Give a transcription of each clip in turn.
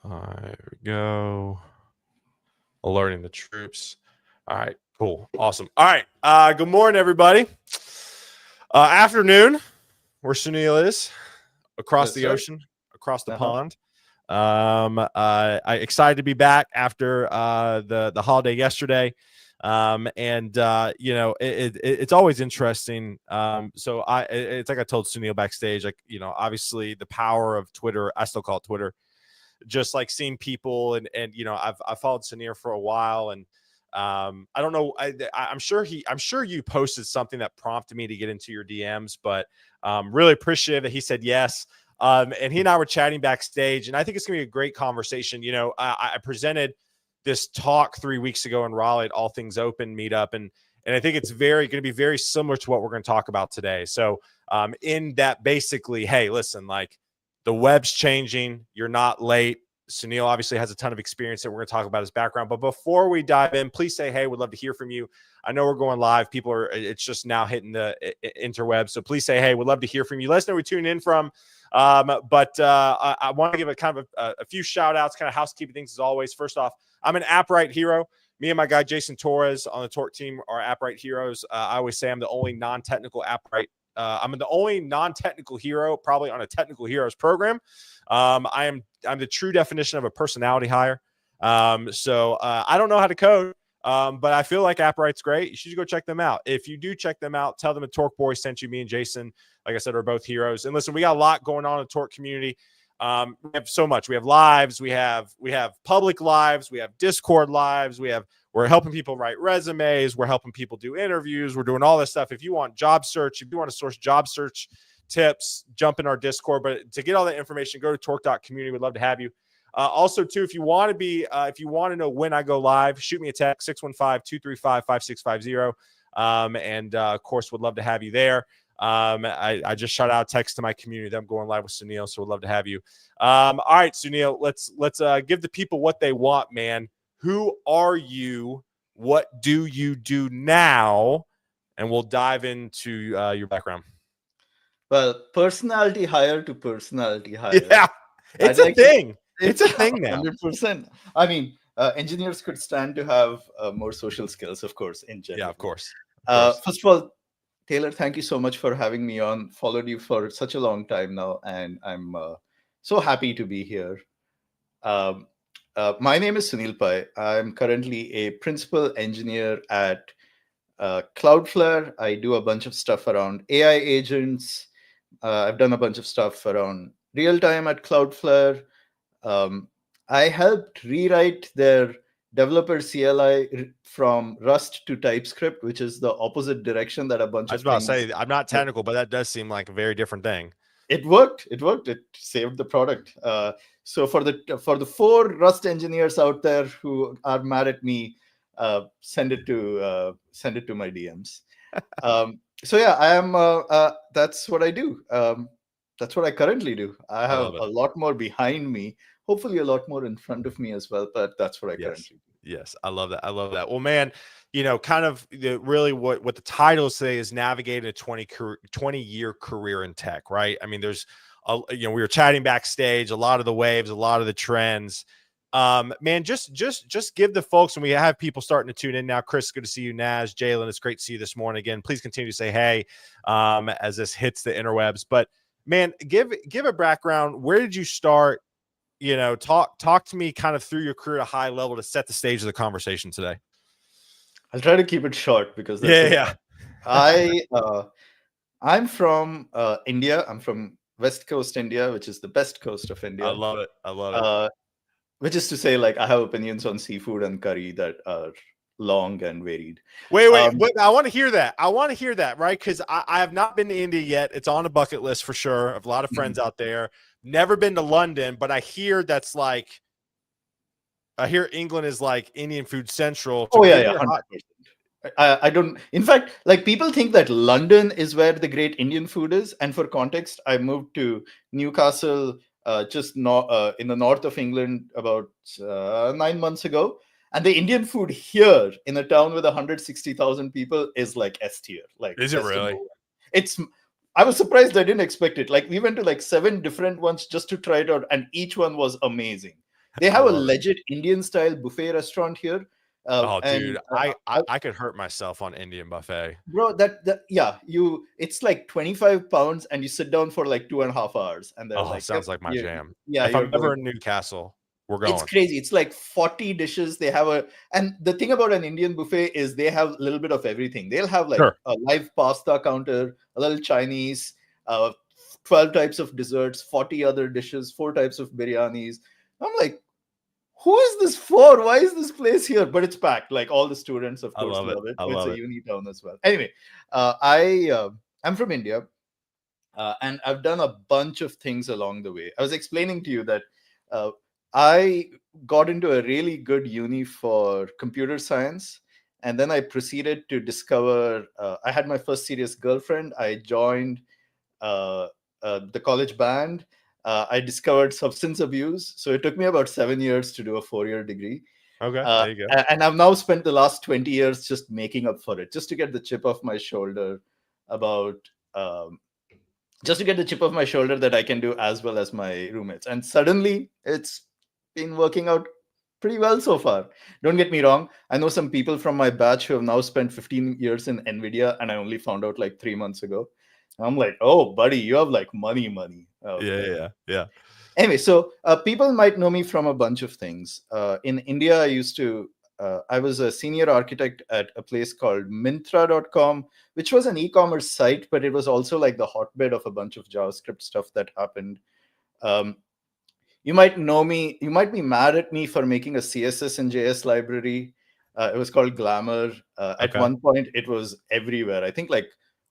There we go. Alerting the troops. All right, cool. Awesome. All right. Good morning, everybody. Afternoon, where Sunil is, across the ocean, across the pond. I excited to be back after the holiday yesterday. It's always interesting. It's like I told Sunil backstage, like, obviously the power of Twitter, I still call it Twitter, just like seeing people and I've followed Sunil for a while, and I don't know. I'm sure you posted something that prompted me to get into your DMs, but really appreciative that he said yes. And he and I were chatting backstage, and I think it's gonna be a great conversation. I presented this talk 3 weeks ago in Raleigh at All Things Open meetup, and I think it's going to be very similar to what we're going to talk about today. So in that, basically, hey, listen, like, the web's changing. You're not late. Sunil obviously has a ton of experience that we're going to talk about his background. But before we dive in, please say, hey, we'd love to hear from you. I know we're going live. It's just now hitting the interweb. So please say, hey, we'd love to hear from you. Let us know where you're tuning in from. I want to give a kind of a few shout outs, kind of housekeeping things as always. First off, I'm an Appright hero. Me and my guy, Jason Torres, on the Torque team are Appright heroes. I always say I'm the only non-technical Appright. I'm the only non-technical hero probably on a technical heroes program. I'm the true definition of a personality hire. I don't know how to code, but I feel like Appright's great. You should go check them out. If you do check them out, tell them a Torque Boy sent you. Me and Jason, like I said, are both heroes. And listen, we got a lot going on in the Torque community. We have so much. We have lives. We have public lives. We have Discord lives. We're helping people write resumes. We're helping people do interviews. We're doing all this stuff. If you want job search, if you want to source job search tips, jump in our Discord. But to get all that information, go to torque.community. We'd love to have you. Also, too, if you want to know when I go live, shoot me a text, 615-235-5650. Of course, would love to have you there. I just shot out a text to my community that I'm going live with Sunil, so we'd love to have you. All right, Sunil, let's give the people what they want, man. Who are you? What do you do now? And we'll dive into your background. Well, personality hire to personality hire. Yeah, it's a thing. It's a thing now. 100%. I mean, engineers could stand to have more social skills, of course, in general. Yeah, of course. First of all, Taylor, thank you so much for having me on. Followed you for such a long time now, and I'm so happy to be here. My name is Sunil Pai. I'm currently a principal engineer at Cloudflare. I do a bunch of stuff around AI agents. I've done a bunch of stuff around real-time at Cloudflare. I helped rewrite their developer CLI from Rust to TypeScript, which is the opposite direction that a bunch of. I was about to say, I'm not technical, but that does seem like a very different thing. It worked. It saved the product. So for the 4 Rust engineers out there who are mad at me, send it to my DMs. So yeah, I am. That's what I do. That's what I currently do. I have a lot more behind me. Hopefully, a lot more in front of me as well. But that's what I currently do. Yes, I love that. I love that. Well, man, kind of really what the titles say is navigating a 20-year career in tech, right? I mean, there's, we were chatting backstage, a lot of the waves, a lot of the trends. Man, just give the folks, and we have people starting to tune in now. Chris, good to see you. Naz, Jalen, it's great to see you this morning again. Please continue to say hey as this hits the interwebs. But man, give a background. Where did you start? Talk to me kind of through your career at a high level to set the stage of the conversation today. I'll try to keep it short because I'm from India. I'm from West Coast India, which is the best coast of India. I love it. Which is to say, like, I have opinions on seafood and curry that are long and varied. Wait. I want to hear that. Right? Because I have not been to India yet. It's on a bucket list for sure. I have a lot of friends out there. Never been to London, but I hear England is like Indian food central. Oh yeah, 100%. I don't. In fact, like, people think that London is where the great Indian food is. And for context, I moved to Newcastle, just in the north of England about 9 months ago. And the Indian food here in a town with 160,000 people is like S tier. Like, is it really? It's I was surprised. I didn't expect it. Like we went to like 7 different ones just to try it out, and each one was amazing. They I have a love it. legit Indian style buffet restaurant here, Oh, and dude, I could hurt myself on Indian buffet. bro, that yeah, it's like 25 pounds, and you sit down for like 2.5 hours, and they're Oh, like, yep, sounds like my you, jam. yeah, If you're I'm going. ever in Newcastle, we're It's going. crazy. It's like 40 dishes. They have and the thing about an Indian buffet is they have a little bit of everything. They'll have like Sure. a live pasta counter, a little Chinese, uh, 12 types of desserts, 40 other dishes, 4 types of biryanis. I'm like, who is this for? Why is this place here? But it's packed. Like all the students, of I course, love it. love it. I It's love a it. uni town as well. Anyway, I'm from India, and I've done a bunch of things along the way. I was explaining to you that uh, I got into a really good uni for computer science, and then I proceeded to discover. I had my first serious girlfriend. I joined uh, the college band. I discovered substance abuse, so it took me about 7 years to do a 4-year degree. Okay, there you go. And I've now spent the last 20 years just making up for it, just to get the chip off my shoulder about um, just to get the chip off my shoulder that I can do as well as my roommates. And suddenly it's been working out pretty well so far. Don't get me wrong. I know some people from my batch who have now spent 15 years in NVIDIA, and I only found out like 3 months ago. I'm like, oh, buddy, you have like money out Yeah, there. yeah, yeah. Anyway, so people might know me from a bunch of things. In India, I was a senior architect at a place called Mintra.com, which was an e-commerce site, but it was also like the hotbed of a bunch of JavaScript stuff that happened. Um, you might know me, you might be mad at me for making a CSS and JS library. It was called Glamour. At Okay. one point, it was everywhere. I think like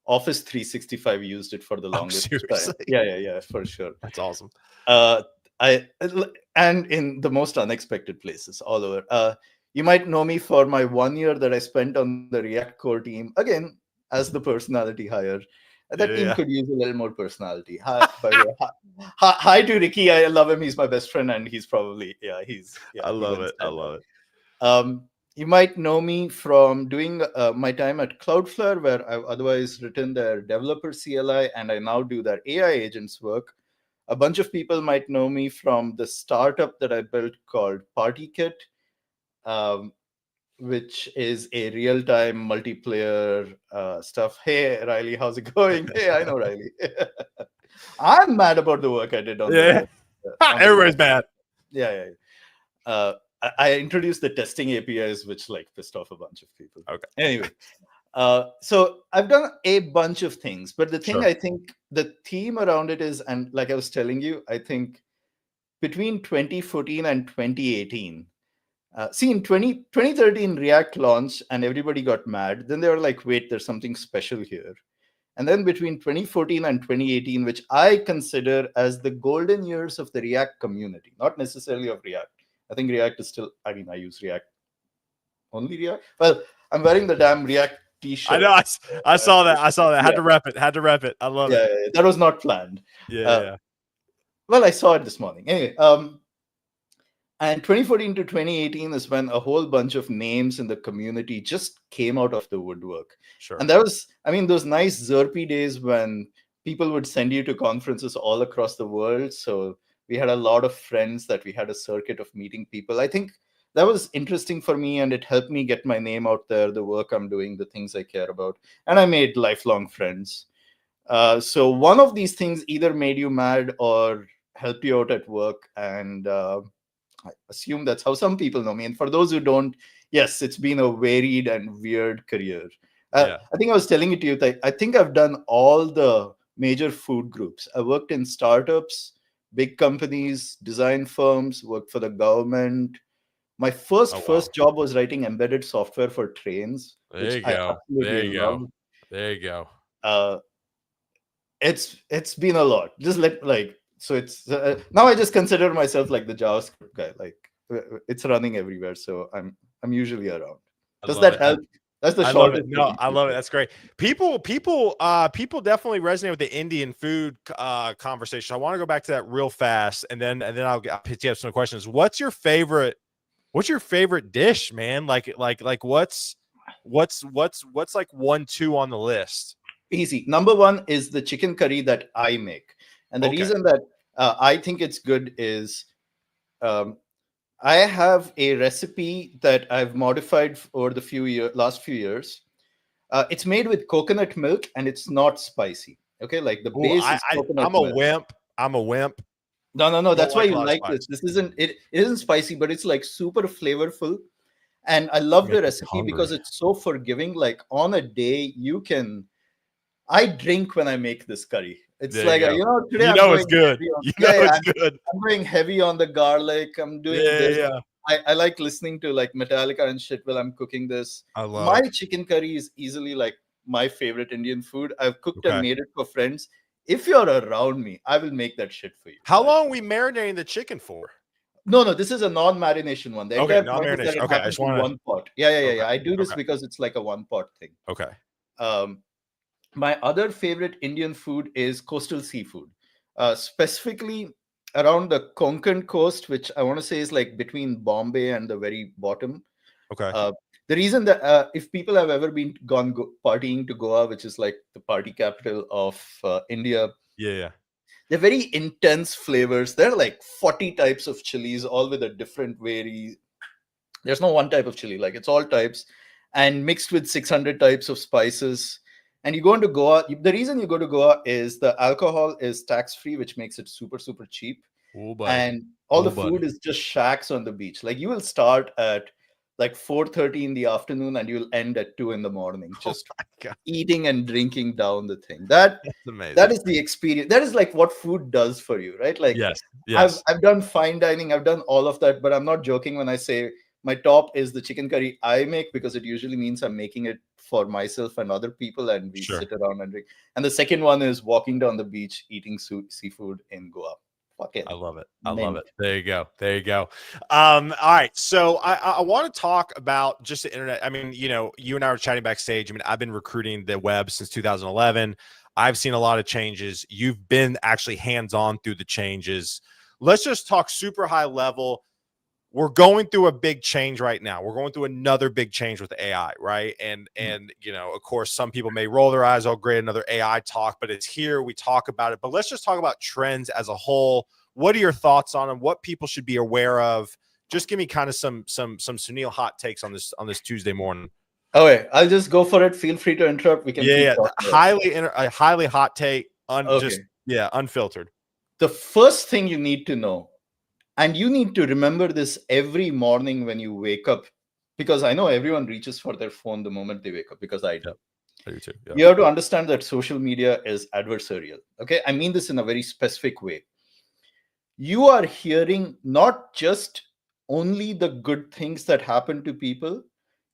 Office 365 used it for the Oh, longest time. seriously? Yeah, for sure. That's awesome. uh, and in the most unexpected places all over. You might know me for my 1 year that I spent on the React core team. Again, as the personality hire. That team Yeah, could use a little more personality. Hi, by the way, hi to Ricky. I love him. He's my best friend, and he's probably I he love wins it. I that love it. you might know me from doing my time at Cloudflare, where I've otherwise written their developer CLI, and I now do their AI agents work. A bunch of people might know me from the startup that I built called PartyKit, um, which is a real-time multiplayer stuff. Hey, Riley, how's it going? Hey, I know Riley. I'm mad about the work I did on Yeah. the on the Everybody's React. mad. Yeah. I introduced the testing APIs, which like pissed off a bunch of people. Okay. Anyway, so I've done a bunch of things, but the thing Sure. I think the theme around it is, and like I was telling you, I think between 2014 and 2018, see in 2013 React launched and everybody got mad. Then they were like, wait, there's something special here. And then between 2014 and 2018, which I consider as the golden years of the React community, not necessarily of React. I think React is still, I mean, I use React, only React. Well, I'm wearing the damn React I t-shirt. know. I saw that. I saw that. Had Yeah, to rep it. Had to rep it. I love it. that was not planned. Yeah, Uh, yeah. well, I saw it this morning. Anyway, and 2014 to 2018 is when a whole bunch of names in the community just came out of the woodwork. Sure. And that was, I mean, those nice Zerpy days when people would send you to conferences all across the world. So we had a lot of friends that we had a circuit of meeting people. I think that was interesting for me, and it helped me get my name out there, the work I'm doing, the things I care about. And I made lifelong friends. So one of these things either made you mad or helped you out at work. And I assume that's how some people know me. And for those who don't, yes, it's been a varied and weird career. Yeah. I think I was telling it to you that I think I've done all the major food groups. I worked in startups, big companies, design firms, worked for the government. My first Oh, wow. first job was writing embedded software for trains, There which you I go. There absolutely you love. go. There you go. Uh, it's been a lot. Just so it's now I just consider myself like the JavaScript guy. Like it's running everywhere, so I'm usually around. I Does love that it. help? That's the I love it. shortest. No, I love it. That's great. People definitely resonate with the Indian food conversation. I want to go back to that real fast, and then I'll pitch you up some questions. What's your favorite dish, man? Like what's like 1-2 on the list? Easy. Number one is the chicken curry that I make. And the Okay. reason that I think it's good is um, I have a recipe that I've modified over the last few years. It's made with coconut milk and it's not spicy. Okay, like the Oh, base is coconut I'm a milk. wimp. I'm a wimp. No, no, no. Don't That's why like a you lot of like this. spice. This isn't it. It isn't spicy, but it's like super flavorful. And I love the Making me recipe because hungry. it's so forgiving. Like on a day, you can. I drink when I make this curry. It's There you like go. today You I'm know it's going good. heavy on. You know Yeah, yeah. it's good. I'm going heavy on the garlic. I'm Yeah, doing yeah, this. yeah. I like listening to like Metallica and shit while I'm cooking this. I love My it. chicken curry is easily like my favorite Indian food. I've cooked and Okay. made it for friends. If you're around me, I will make that shit for you. How Like, long are we marinating the chicken for? no, no, this is a non-marination one. The Okay, entire point is that non-marination. it Okay, I happens just in want to. one pot. Yeah, yeah, yeah, Okay, yeah. I do this okay, because it's like a one pot thing. okay. Um, my other favorite Indian food is coastal seafood, specifically around the Konkan coast, which I want to say is like between Bombay and the very bottom. Okay. Uh, the reason that if people have ever been partying to Goa, which is like the party capital of India, Yeah, yeah. they're very intense flavors. There are like 40 types of chilies, all with a different there's no one type of chili, like it's all types and mixed with 600 types of spices. And you go into Goa, the reason you go to Goa is the alcohol is tax free, which makes it super super cheap, Oh, buddy. and all the Oh, food buddy. is just shacks on the beach. Like you will start at like 4:30 in the afternoon and you'll end at 2 in the morning, Oh just my god, eating and drinking down the thing. That that's amazing. is the experience. That is like what food does for you, right? Like Yes, I've yes, I've done fine dining, I've done all of that, but I'm not joking when I say my top is the chicken curry I make, because it usually means I'm making it for myself and other people, and we sure. sit around and drink. And the second one is walking down the beach eating seafood in Goa. I Fucking love it. I love mint. it. There you go. There you go. All right. So I want to talk about just the internet. I mean, you and I were chatting backstage. I mean, I've been recruiting the web since 2011. I've seen a lot of changes. You've been actually hands-on through the changes. Let's just talk super high level. We're going through a big change right now. We're going through another big change with AI, right? And of course, some people may roll their eyes, oh, great, another AI talk, but it's here. We talk about it. But let's just talk about trends as a whole. What are your thoughts on them? What people should be aware of? Just give me kind of some Sunil hot takes on this Tuesday morning. Okay, I'll just go for it. Feel free to interrupt. We can Yeah, keep yeah. talking about it. Highly hot take, just Okay. unfiltered. The first thing you need to know, and you need to remember this every morning when you wake up, because I know everyone reaches for their phone the moment they wake up, because I Yeah, do. I do too. Yeah. You have to understand that social media is adversarial. Okay, I mean this in a very specific way. You are hearing not just only the good things that happen to people,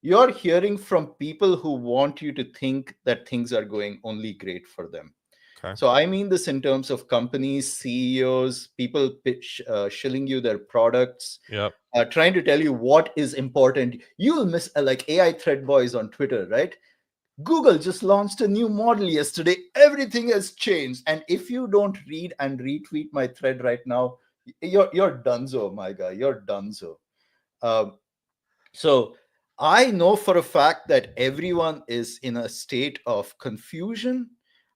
you're hearing from people who want you to think that things are going only great for them. Okay. So I mean this in terms of companies, CEOs, people shilling you their products, Yep. trying to tell you what is important. You will miss like AI thread boys on Twitter, right? Google just launched a new model yesterday. Everything has changed. And if you don't read and retweet my thread right now, you're donezo, my guy. You're donezo. Um, so I know for a fact that everyone is in a state of confusion.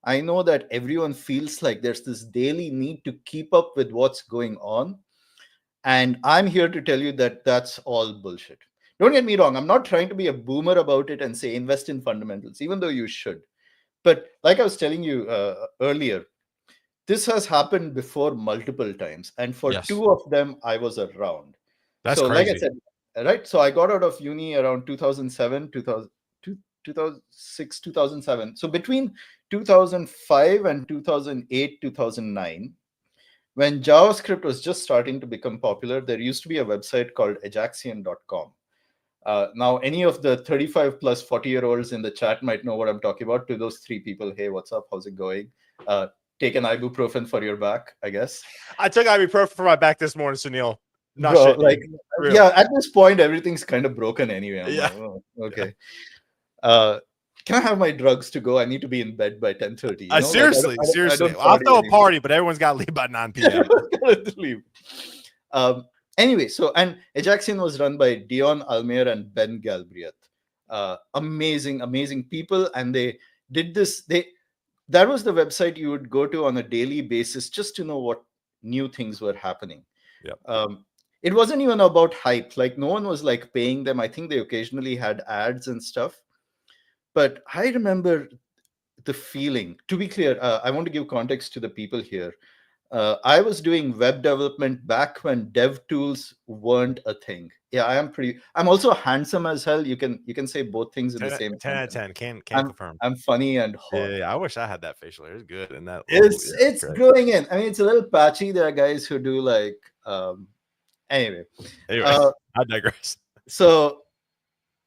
I know that everyone feels like there's this daily need to keep up with what's going on. And I'm here to tell you that that's all bullshit. Don't get me wrong. I'm not trying to be a boomer about it and say invest in fundamentals, even though you should. But like I was telling you earlier, this has happened before multiple times. And for Yes. two of them, I was around. That's So, like I crazy. said, right? So I got out of uni around 2007, 2006, 2007. So between 2005 and 2008, 2009, when JavaScript was just starting to become popular, there used to be a website called ajaxian.com. Now, any of the 35 plus 40-year-olds in the chat might know what I'm talking about. To those three people, hey, what's up? How's it going? Take an ibuprofen for your back, I guess. I took ibuprofen for my back this morning, Sunil. Not Bro, shitting you. like, Real. yeah, at this point, everything's kind of broken anyway. I'm Yeah. like, oh, Yeah. okay. Can I have my drugs to go? I need to be in bed by 10:30. Like Seriously. I don't I'll party throw a anymore. party, but everyone's got to leave by 9 p.m. Gotta leave. Anyway, so and Ajaxian was run by Dion Almayer and Ben Galbraith. Amazing, amazing people, and they did this. that was the website you would go to on a daily basis just to know what new things were happening. Yep. It wasn't even about hype. Like no one was like paying them. I think they occasionally had ads and stuff. But I remember the feeling. To be clear, I want to give context to the people here. I was doing web development back when dev tools weren't a thing. Yeah, I'm also handsome as hell. You can say both things in the 10, same 10 out of sentence. 10. Can I'm confirm. I'm funny and hot. Yeah, I wish I had that facial hair. It's good. And that little, It's yeah, it's great. growing in. I mean, it's a little patchy. There are guys who do like anyway. Anyway, Uh, I digress. so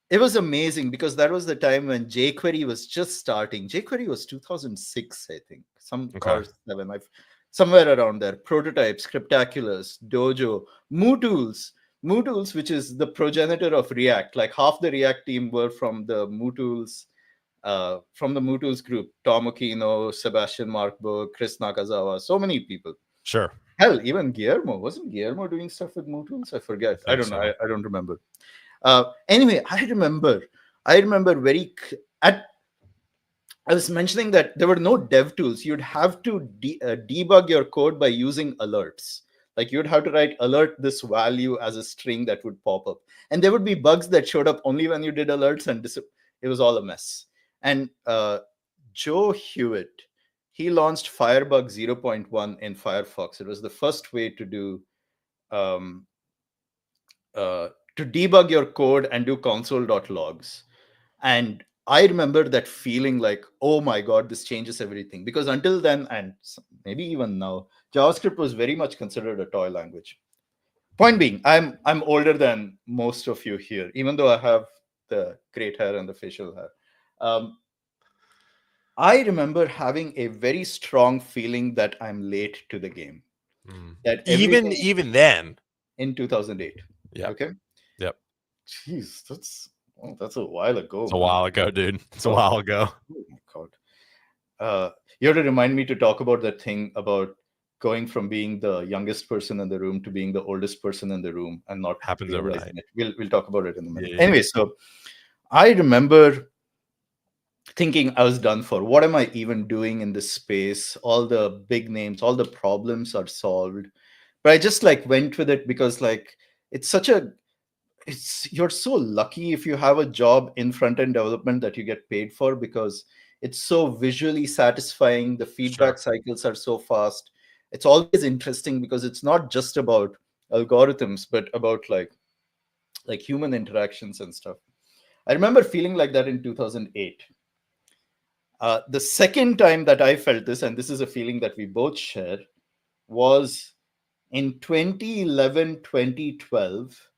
it was amazing because that was the time when jQuery was just starting. jQuery was 2006, I think, some Okay. or seven, somewhere around there. Prototypes, Scriptaculars, Dojo, MooTools, which is the progenitor of React. Like half the React team were from the MooTools group. Tom Okino, Sebastian Markberg, Chris Nakazawa, so many people. Sure. Hell, even Guillermo. Wasn't Guillermo doing stuff with MooTools? I forget. I I think don't know. so. I don't remember. Anyway, I remember at I was mentioning that there were no dev tools. You'd have to debug your code by using alerts. Like you'd have to write alert this value as a string that would pop up, and there would be bugs that showed up only when you did alerts, and it was all a mess. And Joe Hewitt, he launched Firebug 0.1 in Firefox. It was the first way to do um, to debug your code and do console.logs. And I remember that feeling like, oh my God, this changes everything. Because until then, and maybe even now, JavaScript was very much considered a toy language. Point being, I'm older than most of you here, even though I have the great hair and the facial hair. Um, I remember having a very strong feeling that I'm late to the game. That everything Even then. in 2008. Yep. Okay. Yep. Jeez, that's a while ago, It's a man. while ago, dude. It's a Oh, while ago. oh my God. You have to remind me to talk about that thing about going from being the youngest person in the room to being the oldest person in the room and not Happens realizing overnight. it. We'll talk about it in a minute. Yeah. Anyway, so I remember thinking I was done for. What am I even doing in this space? All the big names, all the problems are solved. But I just like went with it because like it's such a it's you're so lucky if you have a job in front end development that you get paid for because it's so visually satisfying. The Sure. feedback cycles are so fast. It's always interesting because it's not just about algorithms but about like human interactions and stuff. I remember feeling like that in 2008. The second time that I felt this, and this is a feeling that we both share, was in 2011, 2012.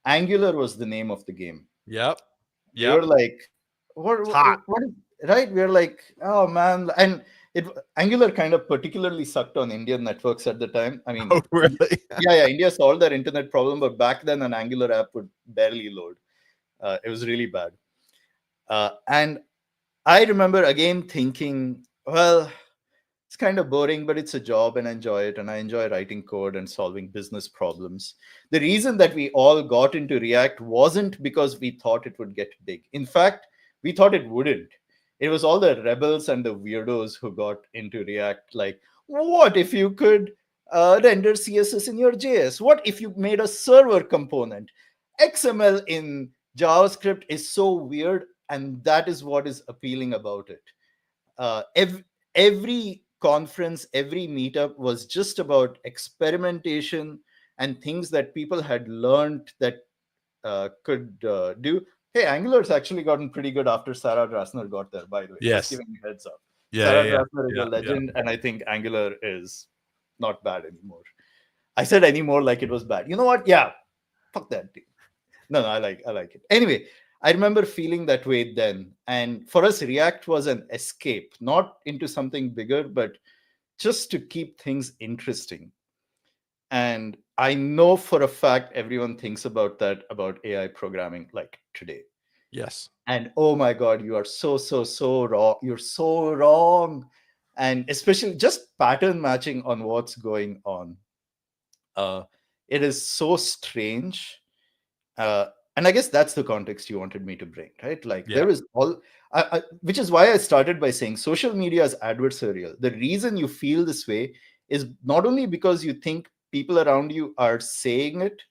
Angular was the name of the game. Yep. We were Yep. like, It's hot. what right? We were like, oh man. And it Angular kind of particularly sucked on Indian networks at the time. I mean, Oh, really? yeah, India solved their internet problem, but back then an Angular app would barely load. It was really bad. And I remember again thinking, well, it's kind of boring, but it's a job and I enjoy it. And I enjoy writing code and solving business problems. The reason that we all got into React wasn't because we thought it would get big. In fact, we thought it wouldn't. It was all the rebels and the weirdos who got into React. Like, what if you could render CSS in your JS? What if you made a server component? XML in JavaScript is so weird, and that is what is appealing about it. Every conference, every meetup was just about experimentation and things that people had learned that could do. Hey, Angular's actually gotten pretty good after Sarah Drasner got there, by the way. Just Yes. giving you a heads up. Yeah. Sarah Yeah. Drasner is a Yeah. Yeah. legend, and I think Angular is not bad anymore. I said anymore like it was bad. You know what? Yeah, fuck that. No, I like it. Anyway, I remember feeling that way then. And for us, React was an escape, not into something bigger, but just to keep things interesting. And I know for a fact everyone thinks about that about AI programming like today. Yes. And oh my God, you are so wrong. You're so wrong. And especially just pattern matching on what's going on. Uh, it is so strange. And I guess that's the context you wanted me to bring, right? Like Yeah. there is all which is why I started by saying social media is adversarial. The reason you feel this way is not only because you think people around you are saying it,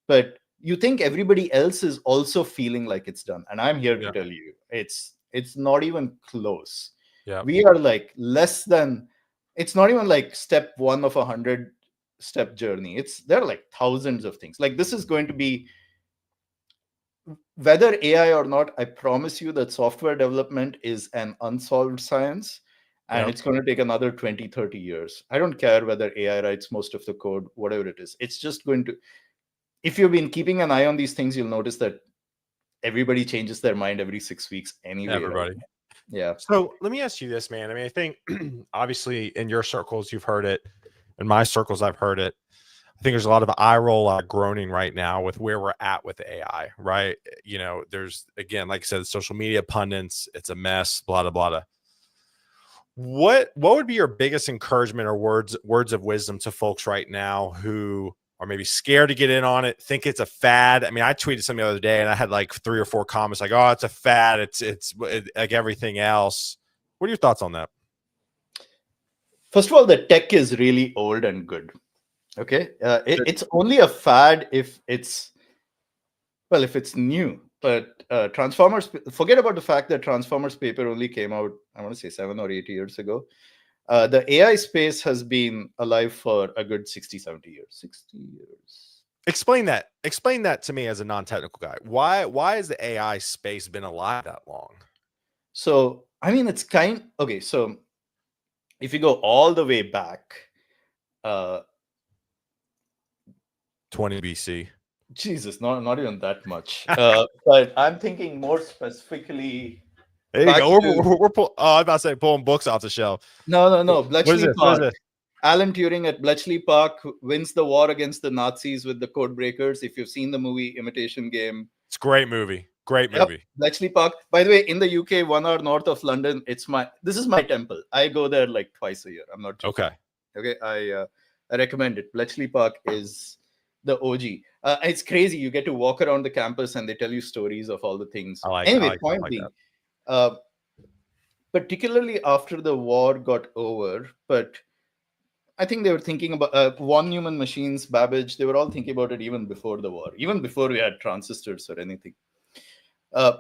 but you think everybody else is also feeling like it's done. And I'm here to Yeah. tell you, it's not even close. Yeah. We are like less than. It's not even like step one of 100 step journey. It's there are like thousands of things. Like this is going to be, whether AI or not, I promise you that software development is an unsolved science, and Yeah. it's going to take another 20, 30 years. I don't care whether AI writes most of the code, whatever it is. It's just going to, if you've been keeping an eye on these things, you'll notice that everybody changes their mind every 6 weeks anyway, right? Everybody. Yeah. So let me ask you this, man. I mean, I think obviously in your circles you've heard it. In my circles, I've heard it. I think there's a lot of eye roll, groaning right now with where we're at with AI, right? There's, again, like I said, social media pundits, it's a mess, blah, blah, blah. What would be your biggest encouragement or words of wisdom to folks right now who are maybe scared to get in on it, think it's a fad? I mean, I tweeted something the other day and I had like 3 or 4 comments like, "Oh, it's a fad. It's like everything else." What are your thoughts on that? First of all, the tech is really old and good. Okay. It's only a fad if it's, well, if it's new. But Transformers, forget about the fact that Transformers paper only came out, I want to say 7 or 8 years ago. The AI space has been alive for a good 60, 70 years. 60 years. Explain that to me as a non-technical guy. Why has the AI space been alive that long? So, I mean, it's okay. So, if you go all the way back, uh, 20 BC. Jesus, not even that much. But I'm thinking more specifically There you back go. to, I'm about to say pulling books off the shelf. no, What is Bletchley this? What is Park. this? Alan Turing at Bletchley Park wins the war against the Nazis with the code breakers. If you've seen the movie Imitation Game, It's a great movie. Great yep, movie. Bletchley Park. By the way, in the UK, 1 hour north of London, this is my temple. I go there like twice a year. I'm not joking. Okay. Okay, I recommend it. Bletchley Park is the OG. It's crazy. You get to walk around the campus and they tell you stories of all the things. I like Anyway, stuff point like being, that. uh, particularly after the war got over, but I think they were thinking about von Neumann machines, Babbage. They were all thinking about it even before the war, even before we had transistors or anything. Uh,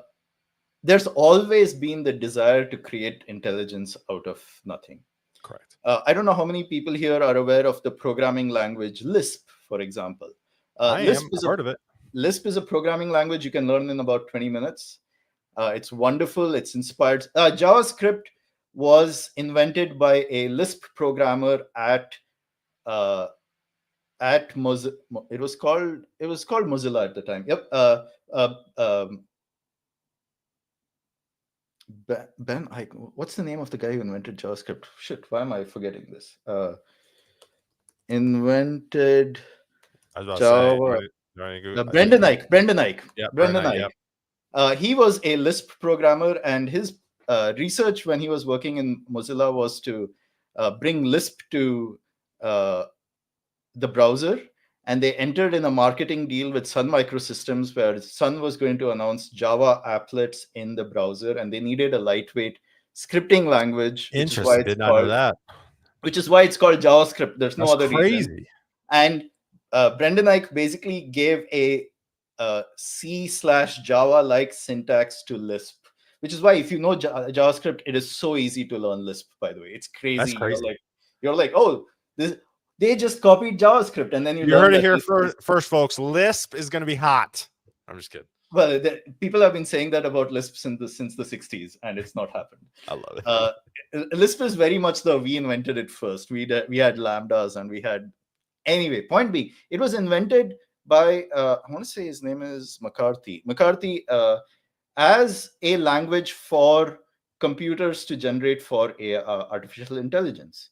there's always been the desire to create intelligence out of nothing. Correct. I don't know how many people here are aware of the programming language Lisp, for example. I am. I've heard of it. Lisp is a programming language you can learn in about 20 minutes. It's wonderful. It's inspired. JavaScript was invented by a Lisp programmer uh, at Mozilla. It was called Mozilla at the time. Yep. Ben Ike. What's the name of the guy who invented JavaScript? Shit, why am I forgetting this? Invented I was about Java. to say. Brendan Ike. Brendan Ike. Yeah, Brendan Brennan, Ike. yeah. He was a Lisp programmer, and his research when he was working in Mozilla was to bring Lisp to the browser. And they entered in a marketing deal with Sun Microsystems, where Sun was going to announce Java applets in the browser, and they needed a lightweight scripting language, Interesting. Did not know that. which is why it's called JavaScript. There's no That's other reason. crazy. And Brendan Ike basically gave a C/Java like syntax to Lisp, which is why if you know JavaScript, it is so easy to learn Lisp. By the way, it's crazy. That's crazy. You're like, oh, they just copied JavaScript, and then you heard learn it here first, folks. Lisp is going to be hot. I'm just kidding. Well, people have been saying that about Lisp since the 60s, and it's not happened. I love it. Lisp is very much we invented it first. We had lambdas, and we had. Anyway, point being, it was invented by I want to say his name is McCarthy. McCarthy as a language for computers to generate for artificial intelligence.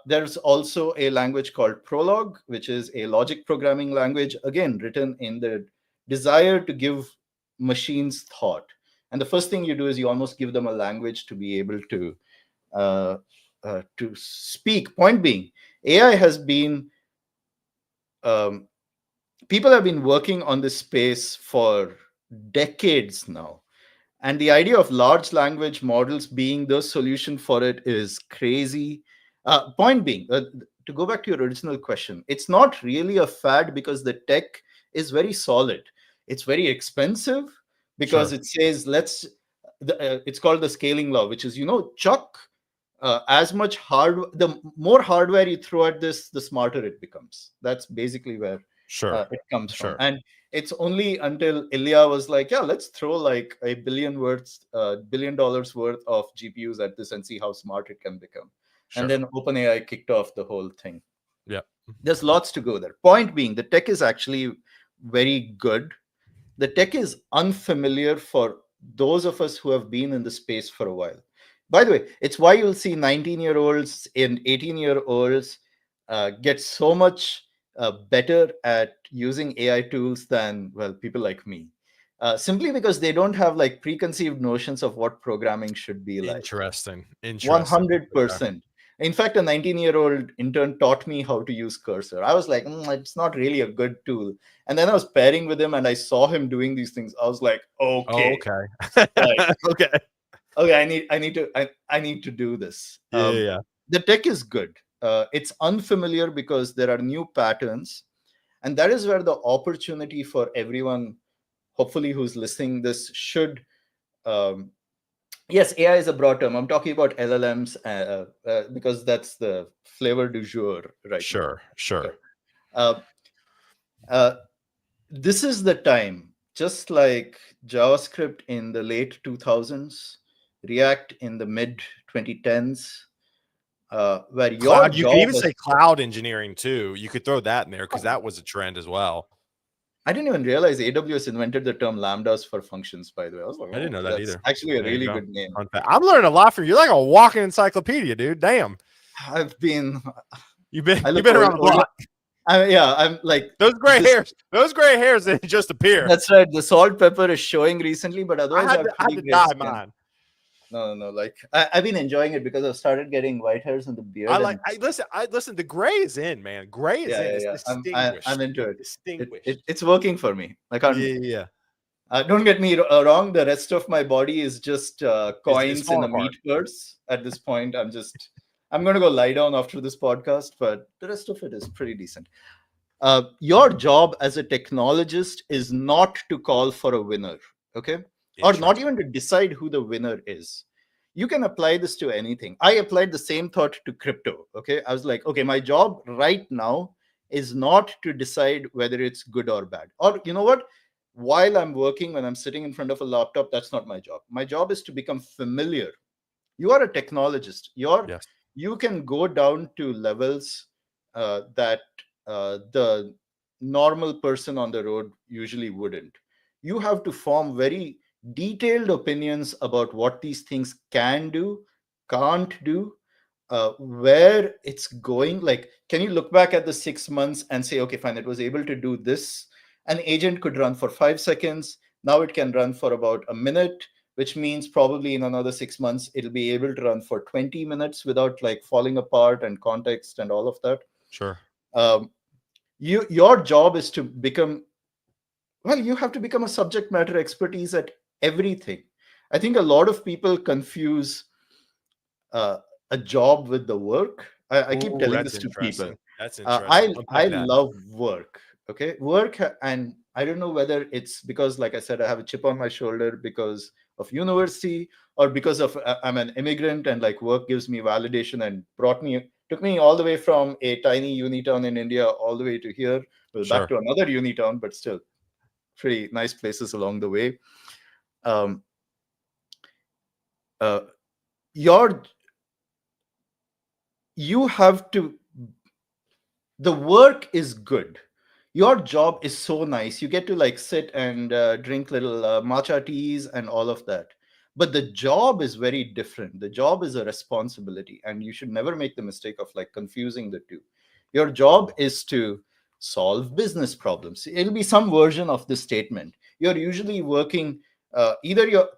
There's also a language called Prolog, which is a logic programming language, again written in the desire to give machines thought. And the first thing you do is you almost give them a language to be able to speak. Point being, AI has been people have been working on this space for decades now, And the idea of large language models being the solution for it is crazy. Point being, to go back to your original question, it's not really a fad because the tech is very solid. It's very expensive because Sure. it says it's called the scaling law, which is, chuck as much the more hardware you throw at this, the smarter it becomes. That's basically where Sure. it comes from. Sure. And it's only until Ilya was like, yeah, let's throw like $1 billion worth of GPUs at this and see how smart it can become. And Sure. then OpenAI kicked off the whole thing. Yeah. There's lots to go there. Point being, the tech is actually very good. The tech is unfamiliar for those of us who have been in the space for a while. By the way, it's why you'll see 19-year-olds and 18-year-olds get so much better at using AI tools than, well, people like me. Simply because they don't have like preconceived notions of what programming should be like. Interesting. Interesting. Okay. 100%. In fact, a 19-year-old intern taught me how to use Cursor. I was like, it's not really a good tool. And then I was pairing with him and I saw him doing these things. I was like, Oh, okay, okay. like, Okay. okay, I need to do this. Yeah, yeah, yeah. The tech is good. It's unfamiliar because there are new patterns. And that is where the opportunity for everyone, hopefully, who's listening this should um, yes, AI is a broad term. I'm talking about LLMs because that's the flavor du jour right now. Sure. Sure. Okay. Uh, uh, this is the time, just like JavaScript in the late 2000s, React in the mid 2010s, where your Cloud. You could job even is. say cloud engineering too. You could throw that in there because that was a trend as well. I didn't even realize AWS invented the term lambdas for functions, by the way. I was like, I didn't oh, know that that's either. actually a There you really go. good name. Fun fact. I'm learning a lot from you. You're like a walking encyclopedia, dude. Damn. I've been, You've been I you've look been old, around the older. block. Yeah, I'm like, this. Those gray hairs didn't just appear. That's right. The salt pepper is showing recently, but I otherwise I had have to I had pretty to great dye skin. mine. No. Like I've been enjoying it because I've started getting white hairs in the beard, and I listen, the gray is in, man. Gray is in. It's yeah. I'm distinguished. into it. Distinguished. It's working for me. I can't. Yeah, yeah. Don't get me wrong. The rest of my body is just It's coins in falling a apart. meat purse. At this point, I'm going to go lie down after this podcast, but the rest of it is pretty decent. Your job as a technologist is not to call for a winner, okay? Or not Interesting. even to decide who the winner is. You can apply this to anything. I applied the same thought to crypto, okay? I was like, okay, my job right now is not to decide whether it's good or bad. Or you know what? While I'm working, when I'm sitting in front of a laptop, that's not my job. My job is to become familiar. You are a technologist. Yes. You can go down to levels that the normal person on the road usually wouldn't. You have to form very detailed opinions about what these things can do, can't do, where it's going. Like, can you look back at the 6 months and say, okay, fine, it was able to do this? An agent could run for 5 seconds. Now it can run for about a minute, which means probably in another 6 months, it'll be able to run for 20 minutes without like falling apart and context and all of that. Sure. Um, your job is to become, well, you have to become a subject matter expertise at everything. I think a lot of people confuse uh, a job with the work. I keep Ooh, telling that's this to people. interesting. That's Uh, interesting. I Unpack I that. love work. Okay, and I don't know whether it's because, like I said, I have a chip on my shoulder because of university, or because of I'm an immigrant and like work gives me validation and took me all the way from a tiny uni town in India all the way to here, well, back Sure. to another uni town, but still pretty nice places along the way. Um, uh, your you have to the work is good. Your job is so nice. You get to like sit and drink little matcha teas and all of that. But the job is very different. The job is a responsibility, and you should never make the mistake of like confusing the two. Your job is to solve business problems. It'll be some version of this statement. You're usually working either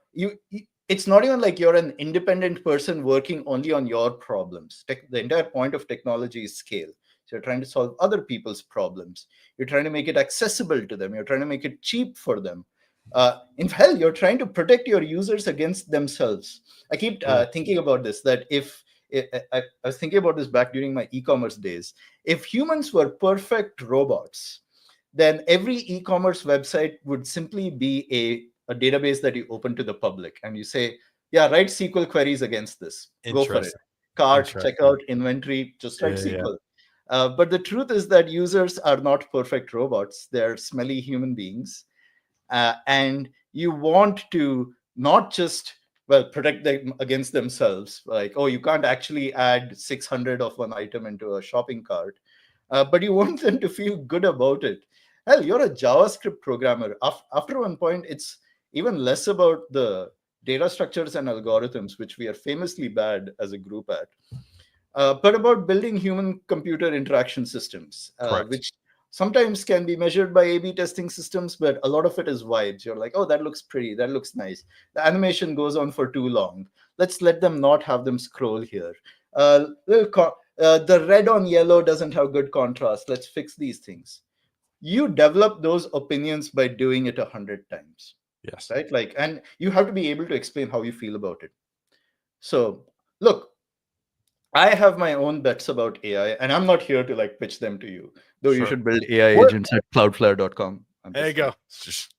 it's not even like you're an independent person working only on your problems. The entire point of technology is scale. So you're trying to solve other people's problems. You're trying to make it accessible to them. You're trying to make it cheap for them. In hell, you're trying to protect your users against themselves. I keep thinking about this, that if I was thinking about this back during my e-commerce days. If humans were perfect robots, then every e-commerce website would simply be a database that you open to the public and you say, yeah, write SQL queries against this. Go for it. Interesting. Cart, Interesting. checkout, inventory, just write Yeah, yeah. SQL. But the truth is that users are not perfect robots. They're smelly human beings. And you want to not just, well, protect them against themselves, like, oh, you can't actually add 600 of one item into a shopping cart, but you want them to feel good about it. Hell, you're a JavaScript programmer. After one point, it's even less about the data structures and algorithms, which we are famously bad as a group at, but about building human computer interaction systems, Correct. which sometimes can be measured by A/B testing systems, but a lot of it is vibes. You're like, oh, that looks pretty, that looks nice. The animation goes on for too long. Let's let them not have them scroll here. The red on yellow doesn't have good contrast. Let's fix these things. You develop those opinions by doing it 100 times, Yes. right? Like, and you have to be able to explain how you feel about it. So, look, I have my own bets about AI, and I'm not here to like pitch them to you. Though you Sure. should build AI What? agents at cloudflare.com. I'm There you just go. kidding. It's just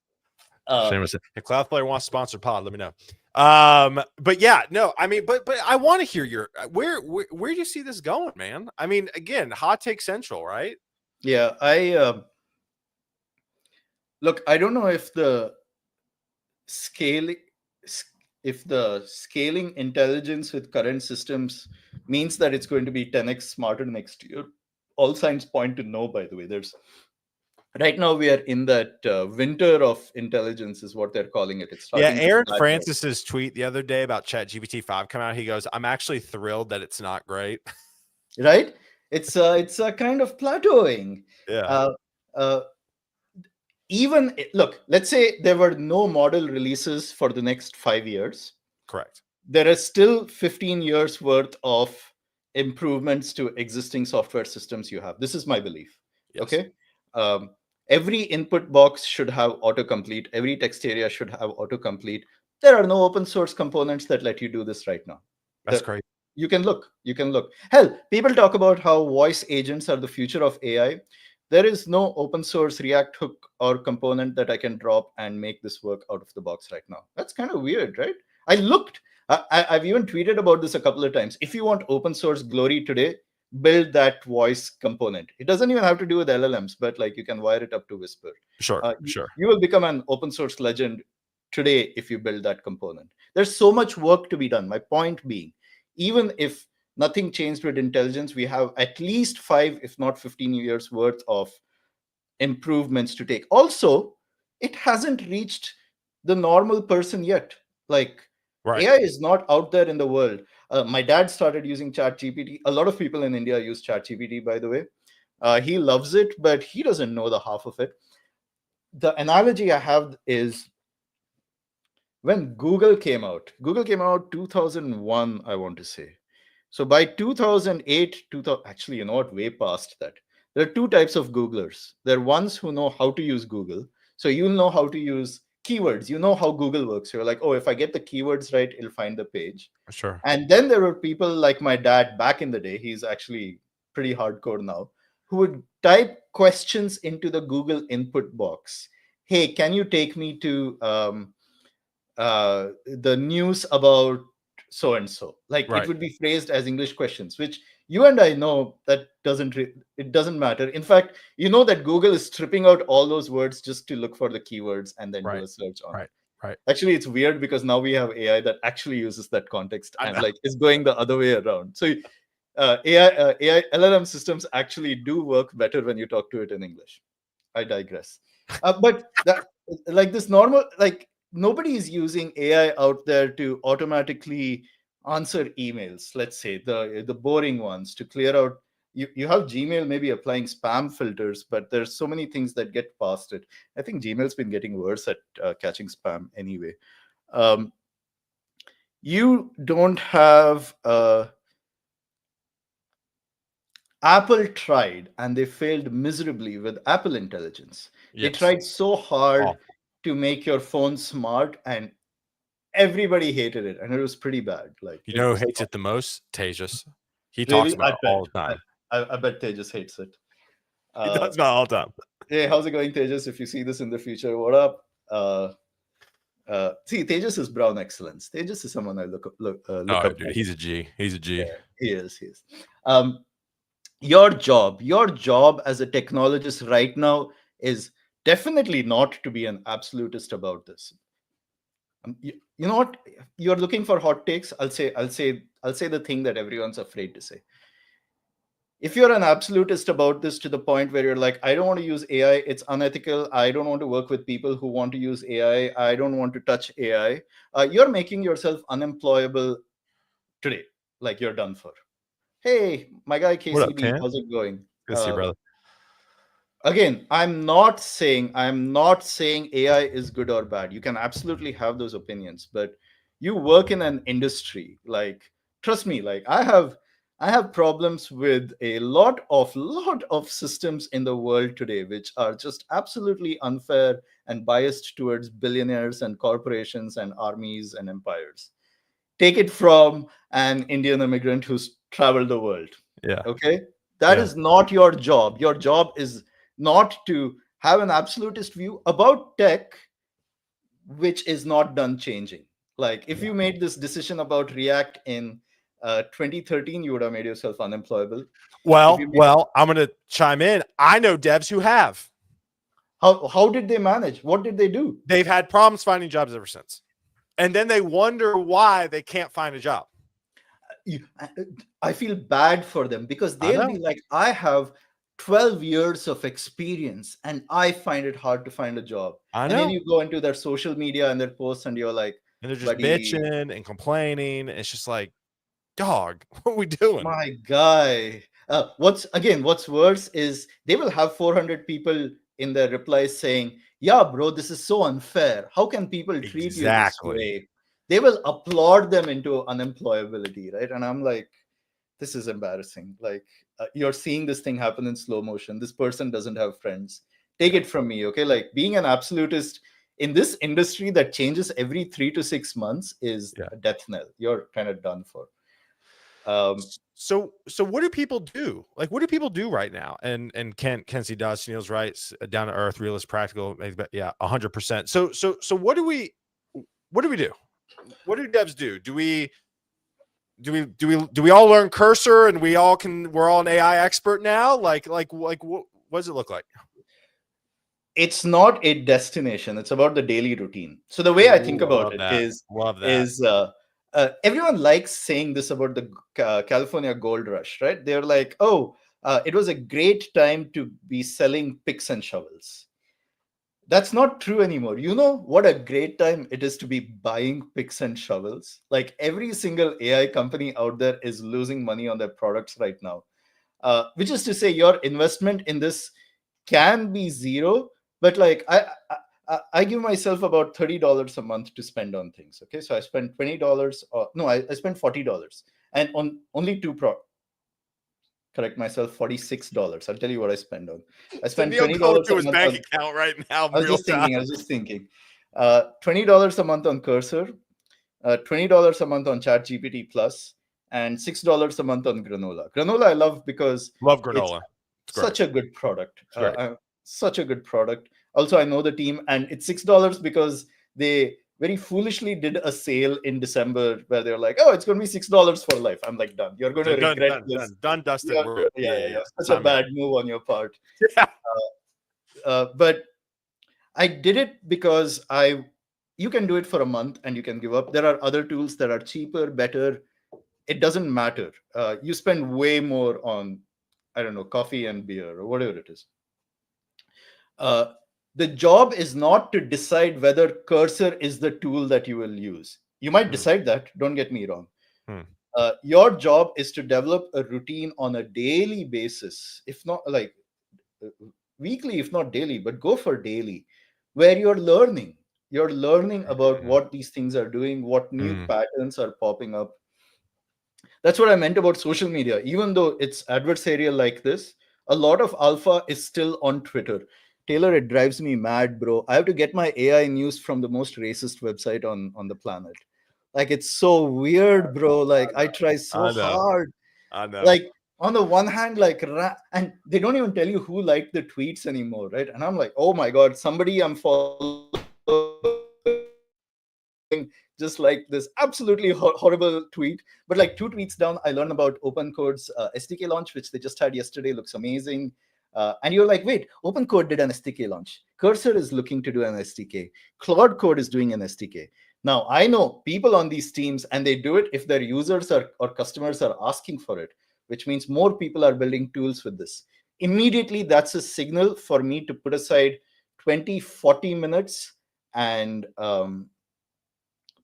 Uh, shameless. If Cloudflare wants to sponsor pod, let me know. But yeah, no, I mean, but I want to hear your where do you see this going, man? I mean, again, hot take central, right? yeah, I look. I don't know if scaling the scaling intelligence with current systems means that it's going to be 10x smarter next year. All signs point to no. By the way, there's right now we are in that winter of intelligence, is what they're calling it. It's Yeah, starting to Aaron plateau. Francis's tweet the other day about ChatGPT 5 coming out, he goes, "I'm actually thrilled that it's not great." Right? It's a kind of plateauing. Yeah, Uh, uh, Even look, let's say there were no model releases for the next 5 years. correct. There is still 15 years worth of improvements to existing software systems you have. This is my belief. Yes, Okay. Um, every input box should have autocomplete. Every text area should have autocomplete. There are no open source components that let you do this right now. that's The, great. you can look. You can look. Hell, people talk about how voice agents are the future of AI. There is no open source React hook or component that I can drop and make this work out of the box right now. That's kind of weird, right? I looked. I've even tweeted about this a couple of times. If you want open source glory today, build that voice component. It doesn't even have to do with LLMs, but like you can wire it up to Whisper. Sure, You, sure. you will become an open source legend today if you build that component. There's so much work to be done. My point being, even if nothing changed with intelligence, we have at least 5, if not 15 years worth of improvements to take. Also, it hasn't reached the normal person yet. Like, Right. AI is not out there in the world. My dad started using ChatGPT. A lot of people in India use ChatGPT, by the way. He loves it, but he doesn't know the half of it. The analogy I have is when Google came out 2001, I want to say. So by 2008, 2000, actually, you know what, way past that. There are two types of Googlers. There are ones who know how to use Google. So you'll know how to use keywords. You know how Google works. You're like, oh, if I get the keywords right, it'll find the page. Sure. And then there were people like my dad back in the day. He's actually pretty hardcore now, who would type questions into the Google input box. Hey, can you take me to the news about so and so? Like, it Right. would be phrased as English questions, which you and I know that it doesn't matter. In fact, you know that Google is stripping out all those words just to look for the keywords and then do Right. a search on it. Right. Right. Actually, it's weird because now we have AI that actually uses that context I and know. like is going the other way around. So AI LLM systems actually do work better when you talk to it in English. I digress. But that, like, this normal, like, nobody is using AI out there to automatically answer emails. Let's say the boring ones to clear out. You have Gmail maybe applying spam filters, but there's so many things that get past it. I think Gmail's been getting worse at catching spam anyway. Um, you don't have Apple tried and they failed miserably with Apple Intelligence. They Yes. tried so hard. Awful. to make your phone smart, and everybody hated it, and it was pretty bad. Like You it know who was hates it the most? Tejas. He talks really, about it all the time. I bet Tejas hates it. He Uh, talks about it all the time. hey, how's it going, Tejas? If you see this in the future, what up? See, Tejas is brown excellence. Tejas is someone I look Oh, up dude, to. he's a G. He's a G. Yeah, he is. He is. Um, your job as a technologist right now is definitely not to be an absolutist about this. You know what? You're looking for hot takes. I'll say the thing that everyone's afraid to say. If you're an absolutist about this to the point where you're like, I don't want to use AI, it's unethical, I don't want to work with people who want to use AI, I don't want to touch AI, you're making yourself unemployable today. Like you're done for. Hey, my guy What up, KCB, Tan? how's it going? Good to see you, brother. Again, I'm not saying AI is good or bad. You can absolutely have those opinions, but you work in an industry, like, trust me, like I have problems with a lot of systems in the world today which are just absolutely unfair and biased towards billionaires and corporations and armies and empires. Take it from an Indian immigrant who's traveled the world. Yeah. Okay, that Yeah. is not your job. Your job is not to have an absolutist view about tech which is not done changing. Like if Yeah. you made this decision about React in 2013, you would have made yourself unemployable. If you made, I'm going to chime in. I know devs who have. how did they manage? What did they do? They've had problems finding jobs ever since. And then they wonder why they can't find a job. you, I I feel bad for them because I they'll be know. like, I have 12 years of experience and I find it hard to find a job. I And then know. you go into their social media and their posts and you're like, And they're just buddy, bitching and complaining. It's just like, dog, what are we doing? my guy. What's worse is they will have 400 people in their replies saying, yeah, bro, this is so unfair. How can people treat you this Exactly. way? They will applaud them into unemployability, right? And I'm like, this is embarrassing. Like you're seeing this thing happen in slow motion. This person doesn't have friends. Take Yeah. it from me, okay? Like being an absolutist in this industry that changes every 3 to 6 months is Yeah. a death knell. You're kind of done for. Um, So what do people do? Like, what do people do right now? And Ken C. Doss, Sunil's right, down to earth, realist, practical. Yeah, 100%. So what do we do? What do devs do? Do we all learn cursor and we're all an AI expert now? Like what does it look like? it's not a destination. It's about the daily routine. So the way I think Ooh, I about love it that. is Love that. is everyone likes saying this about the California gold rush, right? They're like, oh, it was a great time to be selling picks and shovels. That's not true anymore. You know what a great time it is to be buying picks and shovels? Like every single AI company out there is losing money on their products right now. Which is to say, your investment in this can be zero, but like I give myself about $30 a month to spend on things. Okay, so I spend $20, or no, I spend $40, and on only correct myself, $46. I'll tell you what I spend on. I So spend Neil twenty going dollars through a his month bank on. account right now in I was real just time. thinking. I was just thinking. $20 a month on Cursor, $20 a month on ChatGPT Plus, and $6 a month on Granola. Granola I love because Love it's granola. It's great. such a good product. It's great. Such a good product. Also, I know the team, and it's $6 because they very foolishly did a sale in December where they're like, "Oh, it's going to be $6 for life." I'm like, done. You're going to Done, regret done, this. done, done, dusted. Yeah, We're good. yeah, yeah, Yeah. yeah. Such a Sign me up. bad move on your part. Yeah. But I did it because you can do it for a month and you can give up. There are other tools that are cheaper, better. It doesn't matter. You spend way more on, I don't know, coffee and beer or whatever it is. Uh, the job is not to decide whether Cursor is the tool that you will use. You might Hmm. decide that, don't get me wrong. Hmm. Your job is to develop a routine on a daily basis, if not like uh, weekly, if not daily, but go for daily, where you're learning. You're learning about Hmm. what these things are doing, what new Hmm. patterns are popping up. That's what I meant about social media. Even though it's adversarial like this, a lot of alpha is still on Twitter. Taylor, it drives me mad, bro. I have to get my AI news from the most racist website on the planet. Like, it's so weird, bro. Like, I try so I know. hard. I know. Like, on the one hand, like, and they don't even tell you who liked the tweets anymore, right? And I'm like, oh my god, somebody I'm following just like this absolutely horrible tweet. But like 2 tweets down, I learned about OpenCode's SDK launch, which they just had yesterday. Looks amazing. And you're like, wait, OpenCode did an SDK launch. Cursor is looking to do an SDK. Claude Code is doing an SDK. Now, I know people on these teams, and they do it if their users or customers are asking for it, which means more people are building tools with this. Immediately, that's a signal for me to put aside 20, 40 minutes and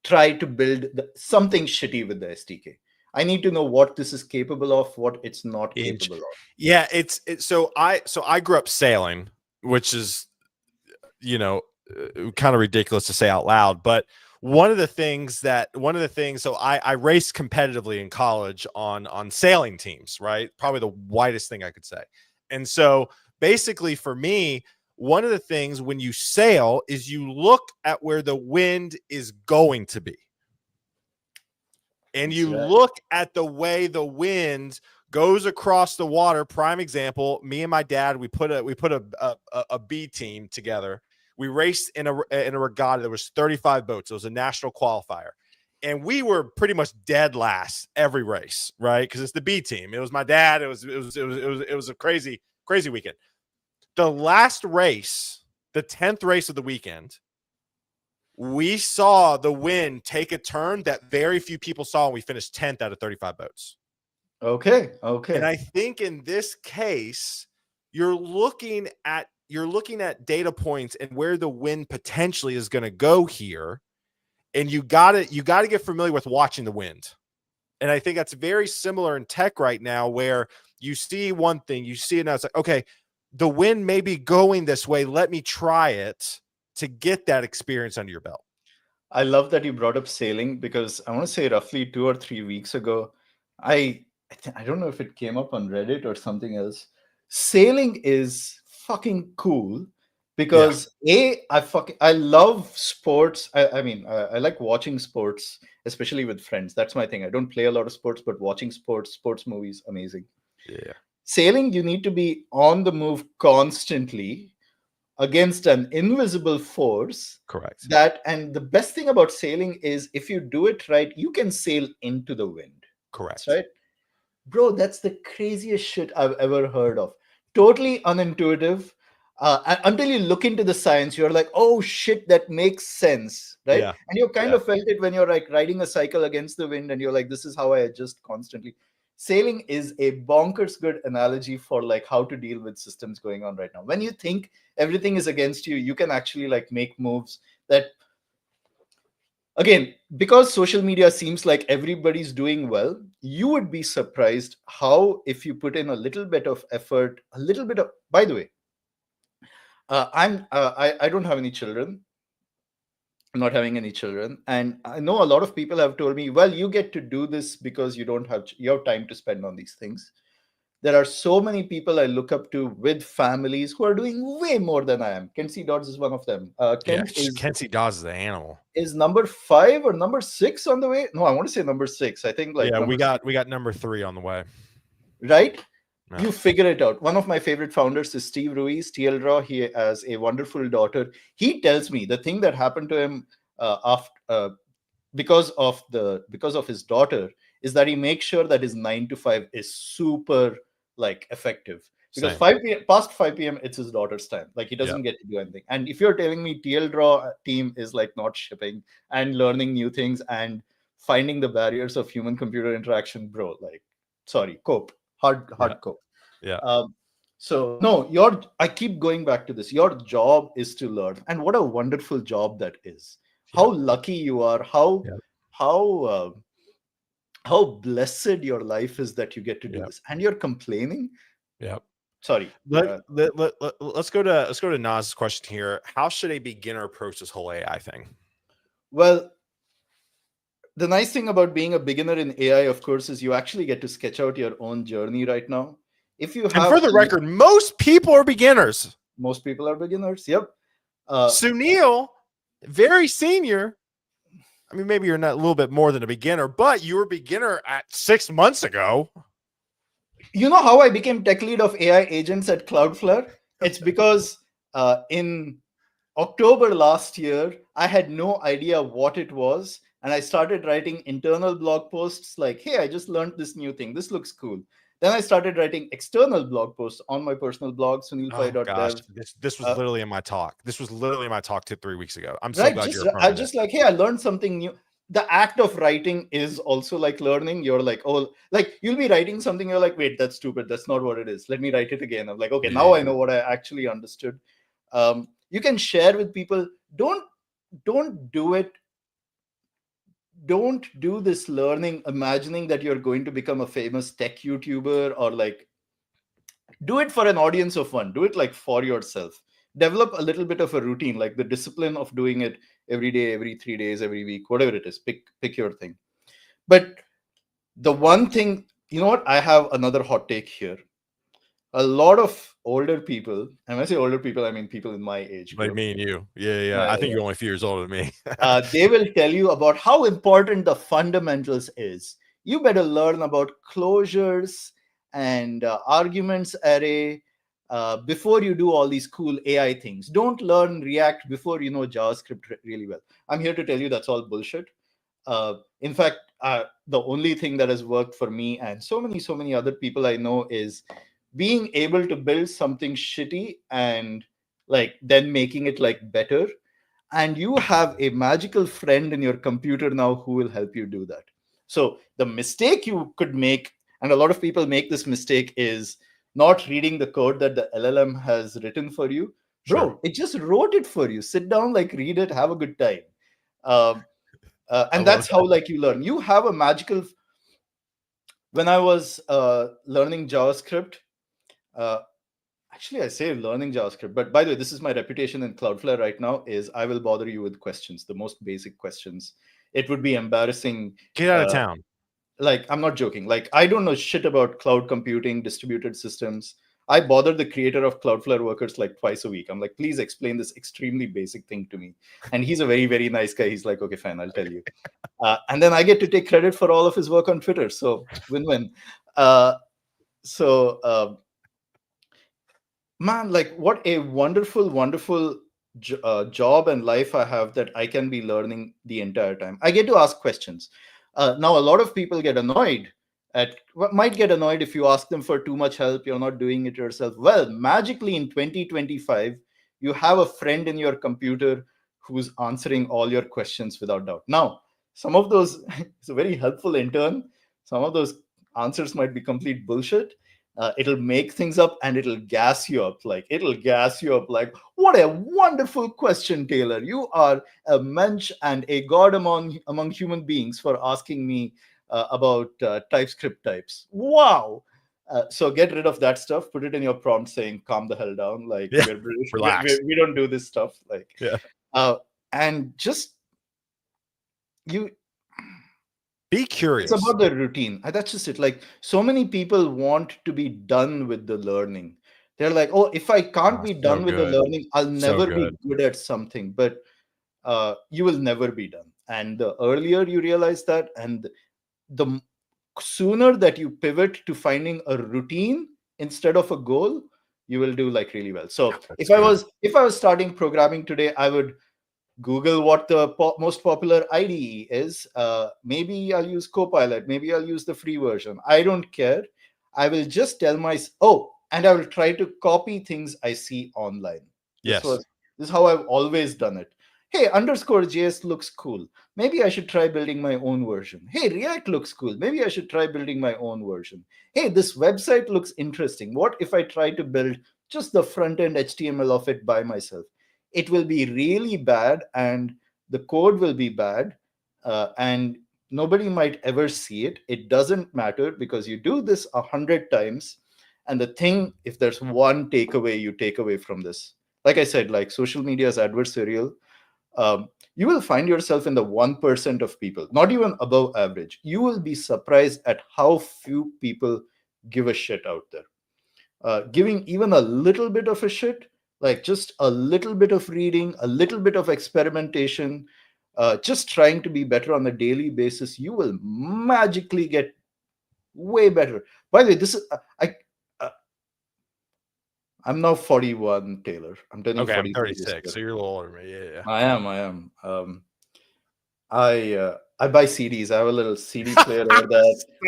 try to build something shitty with the SDK. I need to know what this is capable of, what it's not capable of. Yeah, it's so I grew up sailing, which is, you know, kind of ridiculous to say out loud, but one of the things so I raced competitively in college on sailing teams, right? Probably the widest thing I could say. And so basically for me, one of the things when you sail is you look at where the wind is going to be. And you look at the way the wind goes across the water. Prime example, me and my dad, we put a B team together. We raced in a regatta. There was 35 boats. It was a national qualifier. And we were pretty much dead last every race, right? Because it's the B team. It was my dad. It was a crazy weekend. The last race, the 10th race of the weekend, we saw the wind take a turn that very few people saw, and we finished 10th out of 35 boats. Okay. And I think in this case, you're looking at data points and where the wind potentially is going to go here, and you got to get familiar with watching the wind. And I think that's very similar in tech right now, where you see one thing, you see it now, it's like, okay, the wind may be going this way. Let me try it to get that experience under your belt. I love that you brought up sailing, because I want to say roughly 2 or 3 weeks ago, I don't know if it came up on Reddit or something else. Sailing is fucking cool because I love sports. I mean, I like watching sports, especially with friends. That's my thing. I don't play a lot of sports, but watching sports movies, amazing. Yeah. Sailing, you need to be on the move constantly against an invisible force. Correct. And the best thing about sailing is if you do it right, you can sail into the wind. Correct. Right? Bro, that's the craziest shit I've ever heard of. Totally unintuitive. Until you look into the science, you're like, oh shit, that makes sense. Right? Yeah. And you kind of felt it when you're like riding a cycle against the wind and you're like, this is how I adjust constantly. Sailing is a bonkers good analogy for like how to deal with systems going on right now. When you think everything is against you, you can actually like make moves that, again, because social media seems like everybody's doing well, you would be surprised how, if you put in a little bit of effort, a little bit of, by the way, I don't have any children. I'm not having any children, and I know a lot of people have told me, well, you get to do this because you have time to spend on these things. There are so many people I look up to with families who are doing way more than I am. Kenzie Dodds is one of them. Kenzie Dawes is the animal. Is number 5 or number 6 on the way? No, I want to say number 6. I think like we got number 3 on the way. Right? Yeah. You figure it out. One of my favorite founders is Steve Ruiz, TL Raw. He has a wonderful daughter. He tells me the thing that happened to him because of his daughter is that he makes sure that his 9 to 5 is super like effective. Because 5 p.m. past 5 p.m. it's his daughter's time. Like he doesn't get to do anything. And if you're telling me TL Draw team is like not shipping and learning new things and finding the barriers of human computer interaction, bro, like sorry, cope. Hard cope. Yeah. So no, I keep going back to this. Your job is to learn. And what a wonderful job that is. How lucky you are, how blessed your life is that you get to do this. And you're complaining. Yep. Sorry. Let's go to Naz's question here. How should a beginner approach this whole AI thing? Well, the nice thing about being a beginner in AI, of course, is you actually get to sketch out your own journey right now. If you have, and for the record, most people are beginners. Most people are beginners. Yep. Uh, Sunil, very senior. I mean, maybe you're not a little bit more than a beginner, but you were a beginner at 6 months ago. you know how I became tech lead of AI agents at Cloudflare? It's because in October last year, I had no idea what it was. And I started writing internal blog posts like, hey, I just learned this new thing. This looks cool. Then I started writing external blog posts on my personal blog, Oh gosh, sunilpai.dev. this was Uh, literally in my talk. This was literally my talk 2 3 weeks ago. I'm so right. glad Just you're a part I of it. just like, hey, I learned something new. The act of writing is also like learning. You're like, oh, like you'll be writing something, you're like, wait, that's stupid. That's not what it is. Let me write it again. I'm like, okay, now Yeah. I know what I actually understood. You can share with people. Don't do it. Don't do this learning imagining that you're going to become a famous tech YouTuber, or like, do it for an audience of one. Do it like for yourself. Develop a little bit of a routine, like the discipline of doing it every day, every 3 days, every week, whatever it is. Pick your thing. But the one thing, you know what, I have another hot take here. A lot of older people, and when I say older people, I mean people in my age Like group, me and you. Yeah, yeah. uh, I think you're only a few years older than me. they will tell you about how important the fundamentals is. You better learn about closures and arguments array before you do all these cool AI things. Don't learn React before you know JavaScript really well. I'm here to tell you that's all bullshit. In fact, the only thing that has worked for me and so many other people I know is being able to build something shitty and like then making it like better, and you have a magical friend in your computer now who will help you do that. So the mistake you could make, and a lot of people make this mistake, is not reading the code that the LLM has written for you. Sure. Bro, it just wrote it for you. Sit down, like read it, have a good time. um, I and love that's how that. like you learn. You have a magical. When I was learning JavaScript, uh, actually, I say learning JavaScript, but by the way, this is my reputation in Cloudflare right now, is I will bother you with questions, the most basic questions. It would be embarrassing. Get out of Uh, town. like, I'm not joking. Like, I don't know shit about cloud computing, distributed systems. I bother the creator of Cloudflare Workers like twice a week. I'm like, please explain this extremely basic thing to me. And he's a very, very nice guy. He's like, okay, fine, I'll tell you. And then I get to take credit for all of his work on Twitter. So win-win. Uh, so man, like what a wonderful job and life I have, that I can be learning the entire time. I get to ask questions. Now a lot of people get annoyed might get annoyed if you ask them for too much help, you're not doing it yourself. Well, magically in 2025 you have a friend in your computer who's answering all your questions without doubt. Now some of those it's a very helpful intern. Some of those answers might be complete bullshit. It'll make things up and it'll gas you up. Like, it'll gas you up like, what a wonderful question, Taylor. You are a mensch and a god among human beings for asking me about TypeScript types. Wow. So get rid of that stuff. Put it in your prompt saying, calm the hell down. Like, Yeah. we're British. Relax. We don't do this stuff. Like, Yeah. uh, and just you Be it's curious. about the routine. That's just it. Like, so many people want to be done with the learning. They're like, oh, if I can't Oh, be so done with the good. learning, I'll So never be good. good at something. But you will never be done. And the earlier you realize that, and the sooner that you pivot to finding a routine instead of a goal, you will do like really well. So That's good. if I was starting programming today, I would Google what the most popular IDE is. Maybe I'll use Copilot. Maybe I'll use the free version. I don't care. I will just tell and I will try to copy things I see online. This Yes. was this is how I've always done it. Hey, underscore JS looks cool. Maybe I should try building my own version. Hey, React looks cool. Maybe I should try building my own version. Hey, this website looks interesting. What if I try to build just the front end HTML of it by myself? It will be really bad and the code will be bad, and nobody might ever see it. It doesn't matter because you do this 100 times. And the thing, if there's one takeaway you take away from this, like I said, like social media is adversarial. You will find yourself in the 1% of people, not even above average. You will be surprised at how few people give a shit out there. Giving even a little bit of a shit Like just a little bit of reading, a little bit of experimentation, just trying to be better on a daily basis, you will magically get way better. By the way, this is uh, I'm now 41, Taylor. I'm turning Okay, I'm 43 this 36, year. so you're a little older than me. Yeah, yeah. I am. I buy CDs. I have a little CD player over there.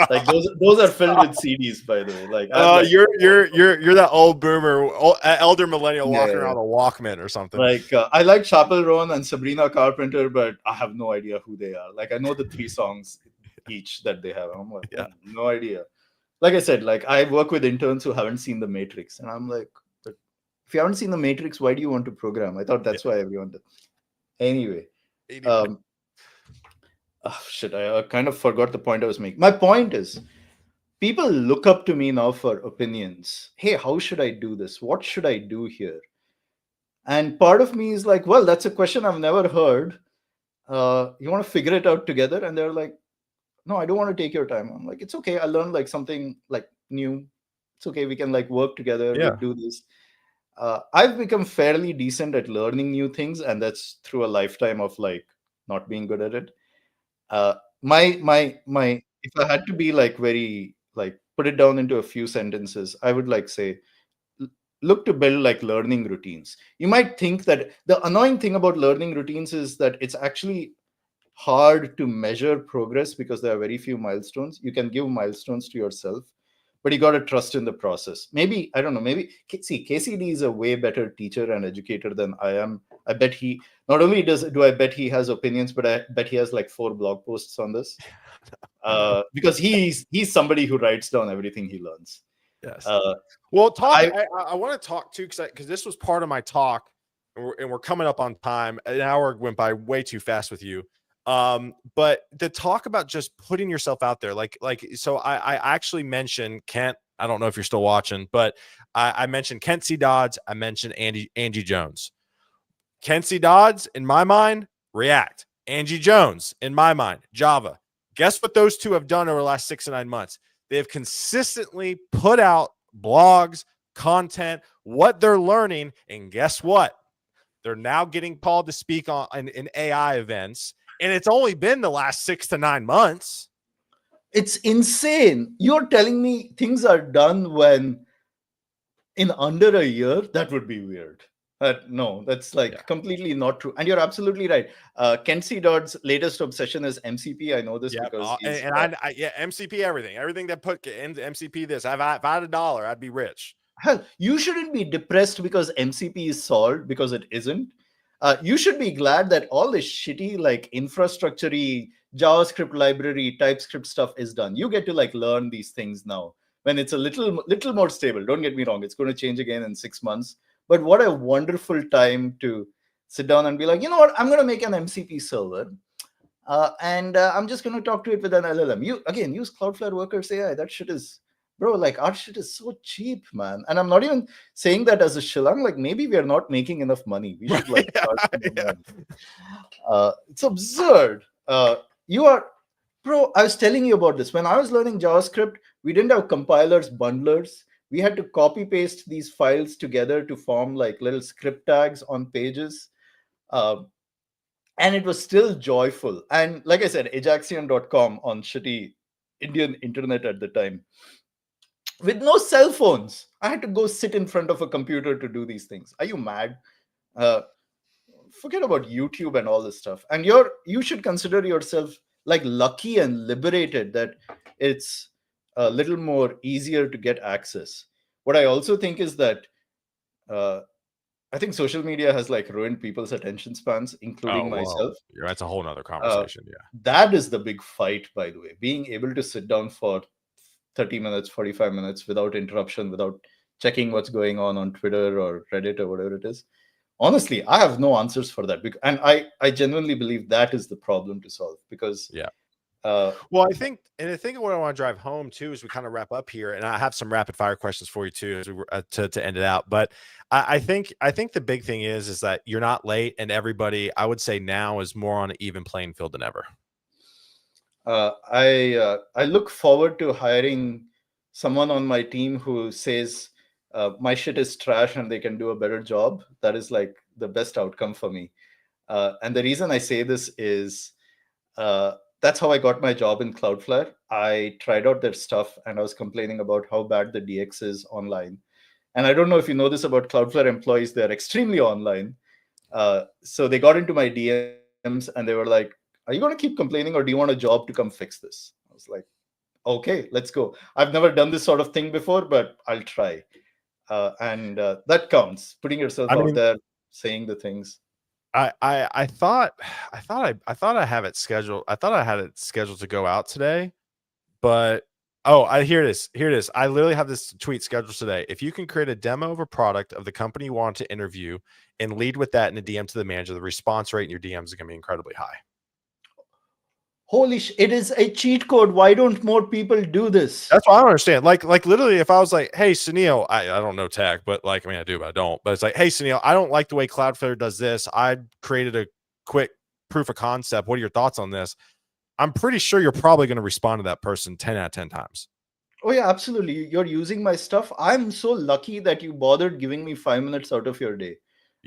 Like Stop. those are filled with CDs, by the way. Like I have like You're that old boomer, elder millennial walking yeah. around with a Walkman or something. Like I like Chapel Roan and Sabrina Carpenter, but I have no idea who they are. Like I know the three songs each that they have. I'm like, Yeah. no idea. Like I said, like I work with interns who haven't seen The Matrix, and I'm like, but if you haven't seen The Matrix, why do you want to program? I thought Yeah. that's why everyone did. Anyway, 80. um, oh, shit, I kind of forgot the point I was making. My point is, people look up to me now for opinions. Hey, how should I do this? What should I do here? And part of me is like, well, that's a question I've never heard. You want to figure it out together? And they're like, no, I don't want to take your time. I'm like, it's okay. I learned like something like new. It's okay. We can like work together. We'll Yeah. do this. I've become fairly decent at learning new things, and that's through a lifetime of like not being good at it. Uh, my if I had to be like very like put it down into a few sentences, I would like say look to build like learning routines. You might think that the annoying thing about learning routines is that it's actually hard to measure progress because there are very few milestones. You can give milestones to yourself, but you got to trust in the process. Maybe, I don't know, maybe see, KCD is a way better teacher and educator than I am. I bet he not only do I bet he has opinions, but I bet he has like 4 blog posts on this. Because he's somebody who writes down everything he learns. Yes. Uh, Well, talk. I I want to talk too because this was part of my talk, and we're coming up on time. An hour went by way too fast with you. But the talk about just putting yourself out there, like so, I actually mentioned Kent. I don't know if you're still watching, but I mentioned Kent C. Dodds. I mentioned Angie Jones. Kent C. Dodds, in my mind, React. Angie Jones, in my mind, Java. Guess what those two have done over the last 6 to 9 months? They have consistently put out blogs, content, what they're learning. And guess what? They're now getting called to speak on in AI events. And it's only been the last 6 to 9 months. It's insane. You're telling me things are done when in under a year? That would be weird. No, that's like Yeah. completely not true. And you're absolutely right. Kenzie Dodd's latest obsession is MCP. I know this Yeah, because he's. yeah, MCP everything that put in MCP this. If I had $1, I'd be rich. Hell, you shouldn't be depressed because MCP is solved because it isn't. You should be glad that all this shitty like infrastructure-y JavaScript library, TypeScript stuff is done. You get to like learn these things now when it's a little more stable. Don't get me wrong; it's going to change again in 6 months. But what a wonderful time to sit down and be like, you know what? I'm going to make an MCP server. And I'm just going to talk to it with an LLM. You again use Cloudflare Workers AI. That shit is, bro. Like our shit is so cheap, man. And I'm not even saying that as a shill. I'm like, maybe we are not making enough money. We should like charge Yeah. it's absurd. You are, bro. I was telling you about this when I was learning JavaScript. We didn't have compilers, bundlers. We had to copy paste these files together to form like little script tags on pages. Uh, and it was still joyful. And like I said, ajaxian.com on shitty Indian internet at the time with no cell phones. I had to go sit in front of a computer to do these things. Are you mad? Uh, Forget about YouTube and all this stuff. And you should consider yourself like lucky and liberated that it's a little more easier to get access. What I also think is that uh, I think social media has like ruined people's attention spans, including Oh, well, myself. that's a whole nother Uh, conversation. Yeah. that is the big fight, by the way. Being able to sit down for 30 minutes, 45 minutes without interruption, without checking what's going on Twitter or Reddit or whatever it is. Honestly, I have no answers for that. And I genuinely believe that is the problem to solve because. Yeah. Uh, Well, I think what I want to drive home too is we kind of wrap up here, and I have some rapid fire questions for you too, as we to end it out. But I think the big thing is that you're not late, and everybody, I would say now is more on an even playing field than ever. I look forward to hiring someone on my team who says my shit is trash and they can do a better job, that is like the best outcome for me. And the reason I say this is uh, that's how I got my job in Cloudflare. I tried out their stuff and I was complaining about how bad the DX is online. And I don't know if you know this about Cloudflare employees, they're extremely online. So they got into my DMs and they were like, "Are you going to keep complaining or do you want a job to come fix this?" I was like, "Okay, let's go. I've never done this sort of thing before, but I'll try." And that counts. Putting yourself I out mean, there, saying the things. I thought I thought I have it scheduled. I thought I had it scheduled to go out today, but oh, I hear this. Here it is. I literally have this tweet scheduled today. If you can create a demo of a product of the company you want to interview and lead with that in a DM to the manager, the response rate in your DMs is going to be incredibly high. Holy it is a cheat code. Why don't more people do this? That's what I don't understand. Like literally, if I was like, "Hey, Sunil," I don't know tech, but like, I mean, I do, but I don't. But it's like, "Hey, Sunil, I don't like the way Cloudflare does this. I created a quick proof of concept. What are your thoughts on this?" I'm pretty sure you're probably going to respond to that person 10 out of 10 times. Oh yeah, absolutely. You're using my stuff. I'm so lucky that you bothered giving me 5 minutes out of your day.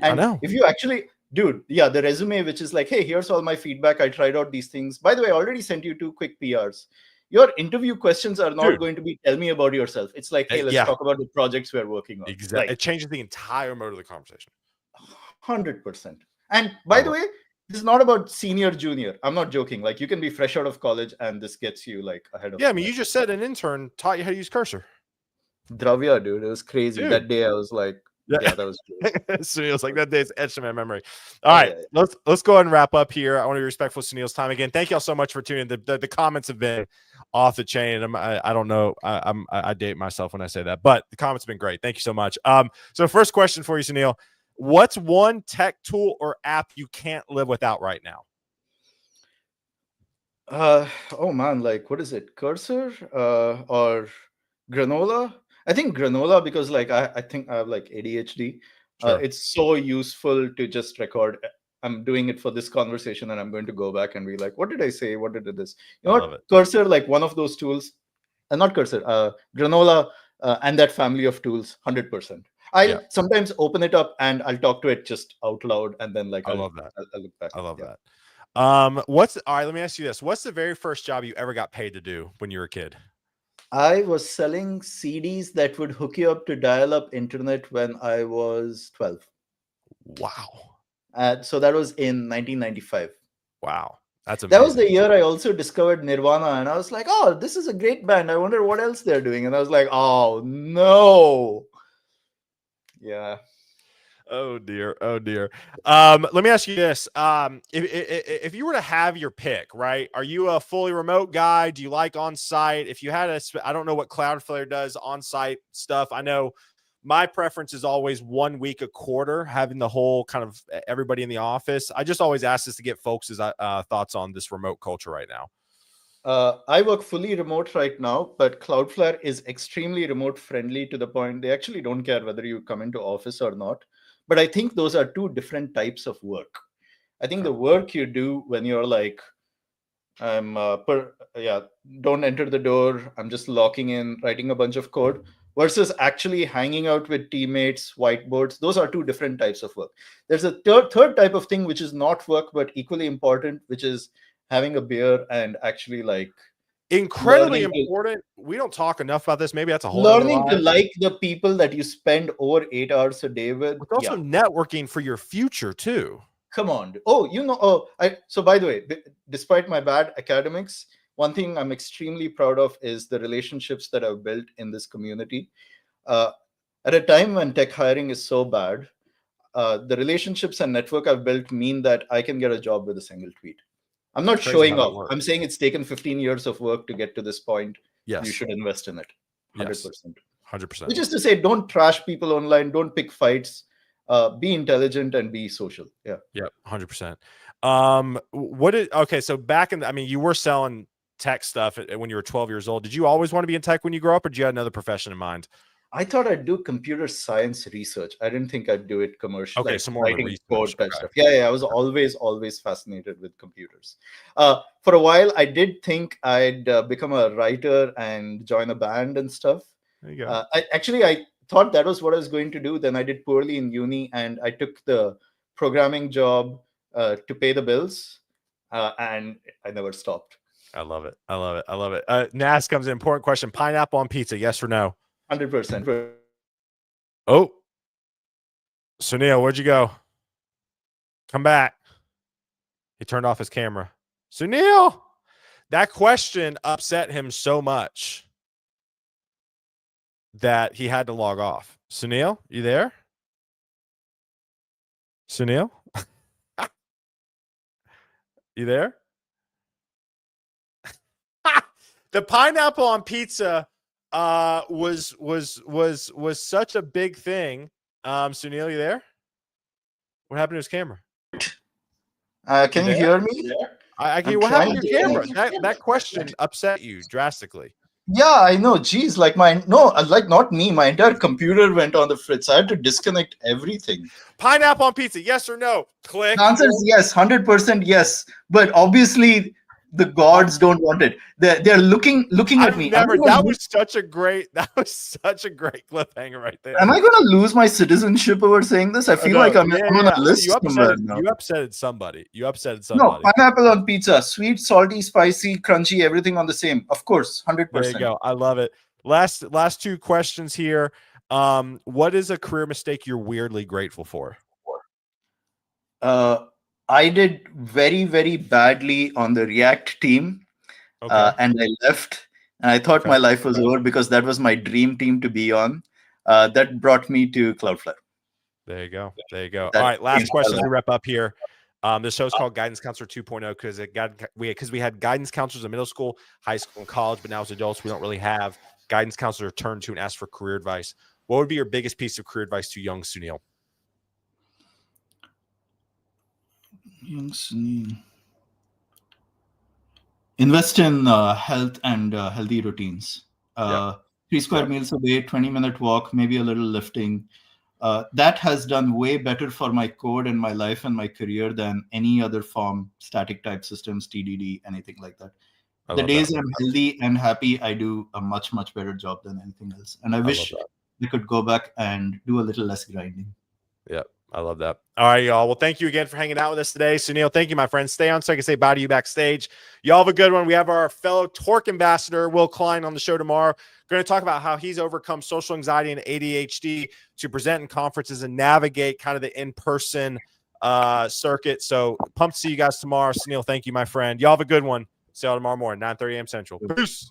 I And know. if you actually, dude, yeah, the resume, which is like, hey, here's all my feedback. I tried out these things. By the way, I already sent you 2 quick PRs. Your interview questions are not Dude. going to be, tell me about yourself. It's like, hey, let's Yeah, talk about the projects we're working on. exactly. Like, It changes the entire mode of the conversation. 100%. And I by the love way, this is not about senior, junior. I'm not joking. Like, you can be fresh out of college and this gets you like ahead of Yeah, I the mean, you rest. just said an intern taught you how to use cursor. Dravya, dude, it was crazy. Dude. That day I was like, Yeah. yeah, that was great. Sunil's like that day's etched in my memory. All Oh right, yeah, yeah. let's go ahead and wrap up here. I want to be respectful of Sunil's time again. Thank y'all so much for tuning in. The comments have been off the chain. I don't know. I date myself when I say that, but the comments have been great. Thank you so much. So first question for you, Sunil. What's one tech tool or app you can't live without right now? Oh man, like what is it? Cursor or granola? I think granola because like I think I have like ADHD. Sure. It's so useful to just record. I'm doing it for this conversation and I'm going to go back and be like, what did I say? What did this? You I know love what? it. Cursor, like one of those tools, not cursor, granola and that family of tools, 100%. Yeah, I'll sometimes open it up and I'll talk to it just out loud and then like I love that. I'll look back. I love Yeah. that. What's all right? Let me ask you this: what's the very first job you ever got paid to do when you were a kid? I was selling CDs that would hook you up to dial up internet when I was 12. Wow, So that was in 1995. wow, that's That was amazing. the year I also discovered Nirvana, and I was like, oh, this is a great band. I wonder what else they're doing. And I was like, oh, no. Yeah. Oh dear, oh dear. Let me ask you this: if you were to have your pick, right? Are you a fully remote guy? Do you like on site? If you had I don't know what Cloudflare does on site stuff. I know my preference is always 1 week a quarter, having the whole kind of everybody in the office. I just always ask this to get folks' thoughts on this remote culture right now. I work fully remote right now, but Cloudflare is extremely remote friendly to the point they actually don't care whether you come into office or not. But I think those are two different types of work. I think Okay. the work you do when you're like, yeah, don't enter the door. I'm just locking in, writing a bunch of code versus actually hanging out with teammates, whiteboards. Those are two different types of work. There's a third type of thing, which is not work, but equally important, which is having a beer and actually like Incredibly learning to important. We don't talk enough about this. Maybe that's a whole other live. like the people that you spend over 8 hours a day with. It's also Yeah, networking for your future too. come on. Oh, oh, I so by the way, despite my bad academics, one thing I'm extremely proud of is the relationships that I've built in this community. uh, at a time when tech hiring is so bad, the relationships and network I've built mean that I can get a job with a single tweet. I'm not It's crazy how showing that off. works. I'm saying it's taken 15 years of work to get to this point. You Yes. should invest in it. Yes. 100%. 100%. Which is to say, don't trash people online, don't pick fights, be intelligent and be social. Yeah. Yep. 100%. Okay. So back in, I mean, you were selling tech stuff when you were 12 years old. Did you always want to be in tech when you grow up, or did you have another profession in mind? I thought I'd do computer science research. I didn't think I'd do it commercial, Okay. like So more of the writing research. code type Okay. stuff. Yeah, yeah. I was always fascinated with computers. For a while, I did think I'd become a writer and join a band and stuff. There you go. thought that was what I was going to do. Then I did poorly in uni, and I took the programming job to pay the bills, and I never stopped. I love it. I love it. I love it. Nas comes in. Important question. Pineapple on pizza, yes or no? 100%. Oh, Sunil, where'd you go? Come back. He turned off his camera. Sunil, that question upset him so much that he had to log off. Sunil, you there? Sunil? You there? The pineapple on pizza was such a big thing. Sunil, you there? What happened to his camera? Can you hear me? I can. What happened to your camera? That question upset you drastically. Yeah, I know. Geez, like not me. My entire computer went on the fritz. I had to disconnect everything. Pineapple on pizza, yes or no? Click. The answer is yes, 100% yes. But obviously, the gods don't want it. They're looking at me. That was such a great cliffhanger right there. Am I going to lose my citizenship over saying this? I feel like I'm on a list somewhere now. You upsetted somebody. No, pineapple on pizza, sweet, salty, spicy, crunchy, everything on the same. Of course, 100%. There you go. I love it. Last two questions here. What is a career mistake you're weirdly grateful for? I did very, very badly on the React team, and I left. And I thought my life was over because that was my dream team to be on. That brought me to Cloudflare. There you go. All right, last question to wrap up here. This show's called Guidance Counselor 2.0 because we had guidance counselors in middle school, high school, and college, but now as adults, we don't really have guidance counselors to turn to and ask for career advice. What would be your biggest piece of career advice to young Sunil? Invest in health and healthy routines. 3 square meals a day, 20-minute walk, maybe a little lifting. That has done way better for my code and my life and my career than any other form, static type systems, TDD, anything like that. The days I'm healthy and happy, I do a much, much better job than anything else. And I wish we could go back and do a little less grinding. Yep. I love that. All right, y'all. Well, thank you again for hanging out with us today. Sunil, thank you, my friend. Stay on so I can say bye to you backstage. Y'all have a good one. We have our fellow Torque ambassador, Will Klein, on the show tomorrow. We're going to talk about how he's overcome social anxiety and ADHD to present in conferences and navigate kind of the in-person circuit. So pumped to see you guys tomorrow. Sunil, thank you, my friend. Y'all have a good one. See y'all tomorrow morning, 9:30 a.m. Central. Peace.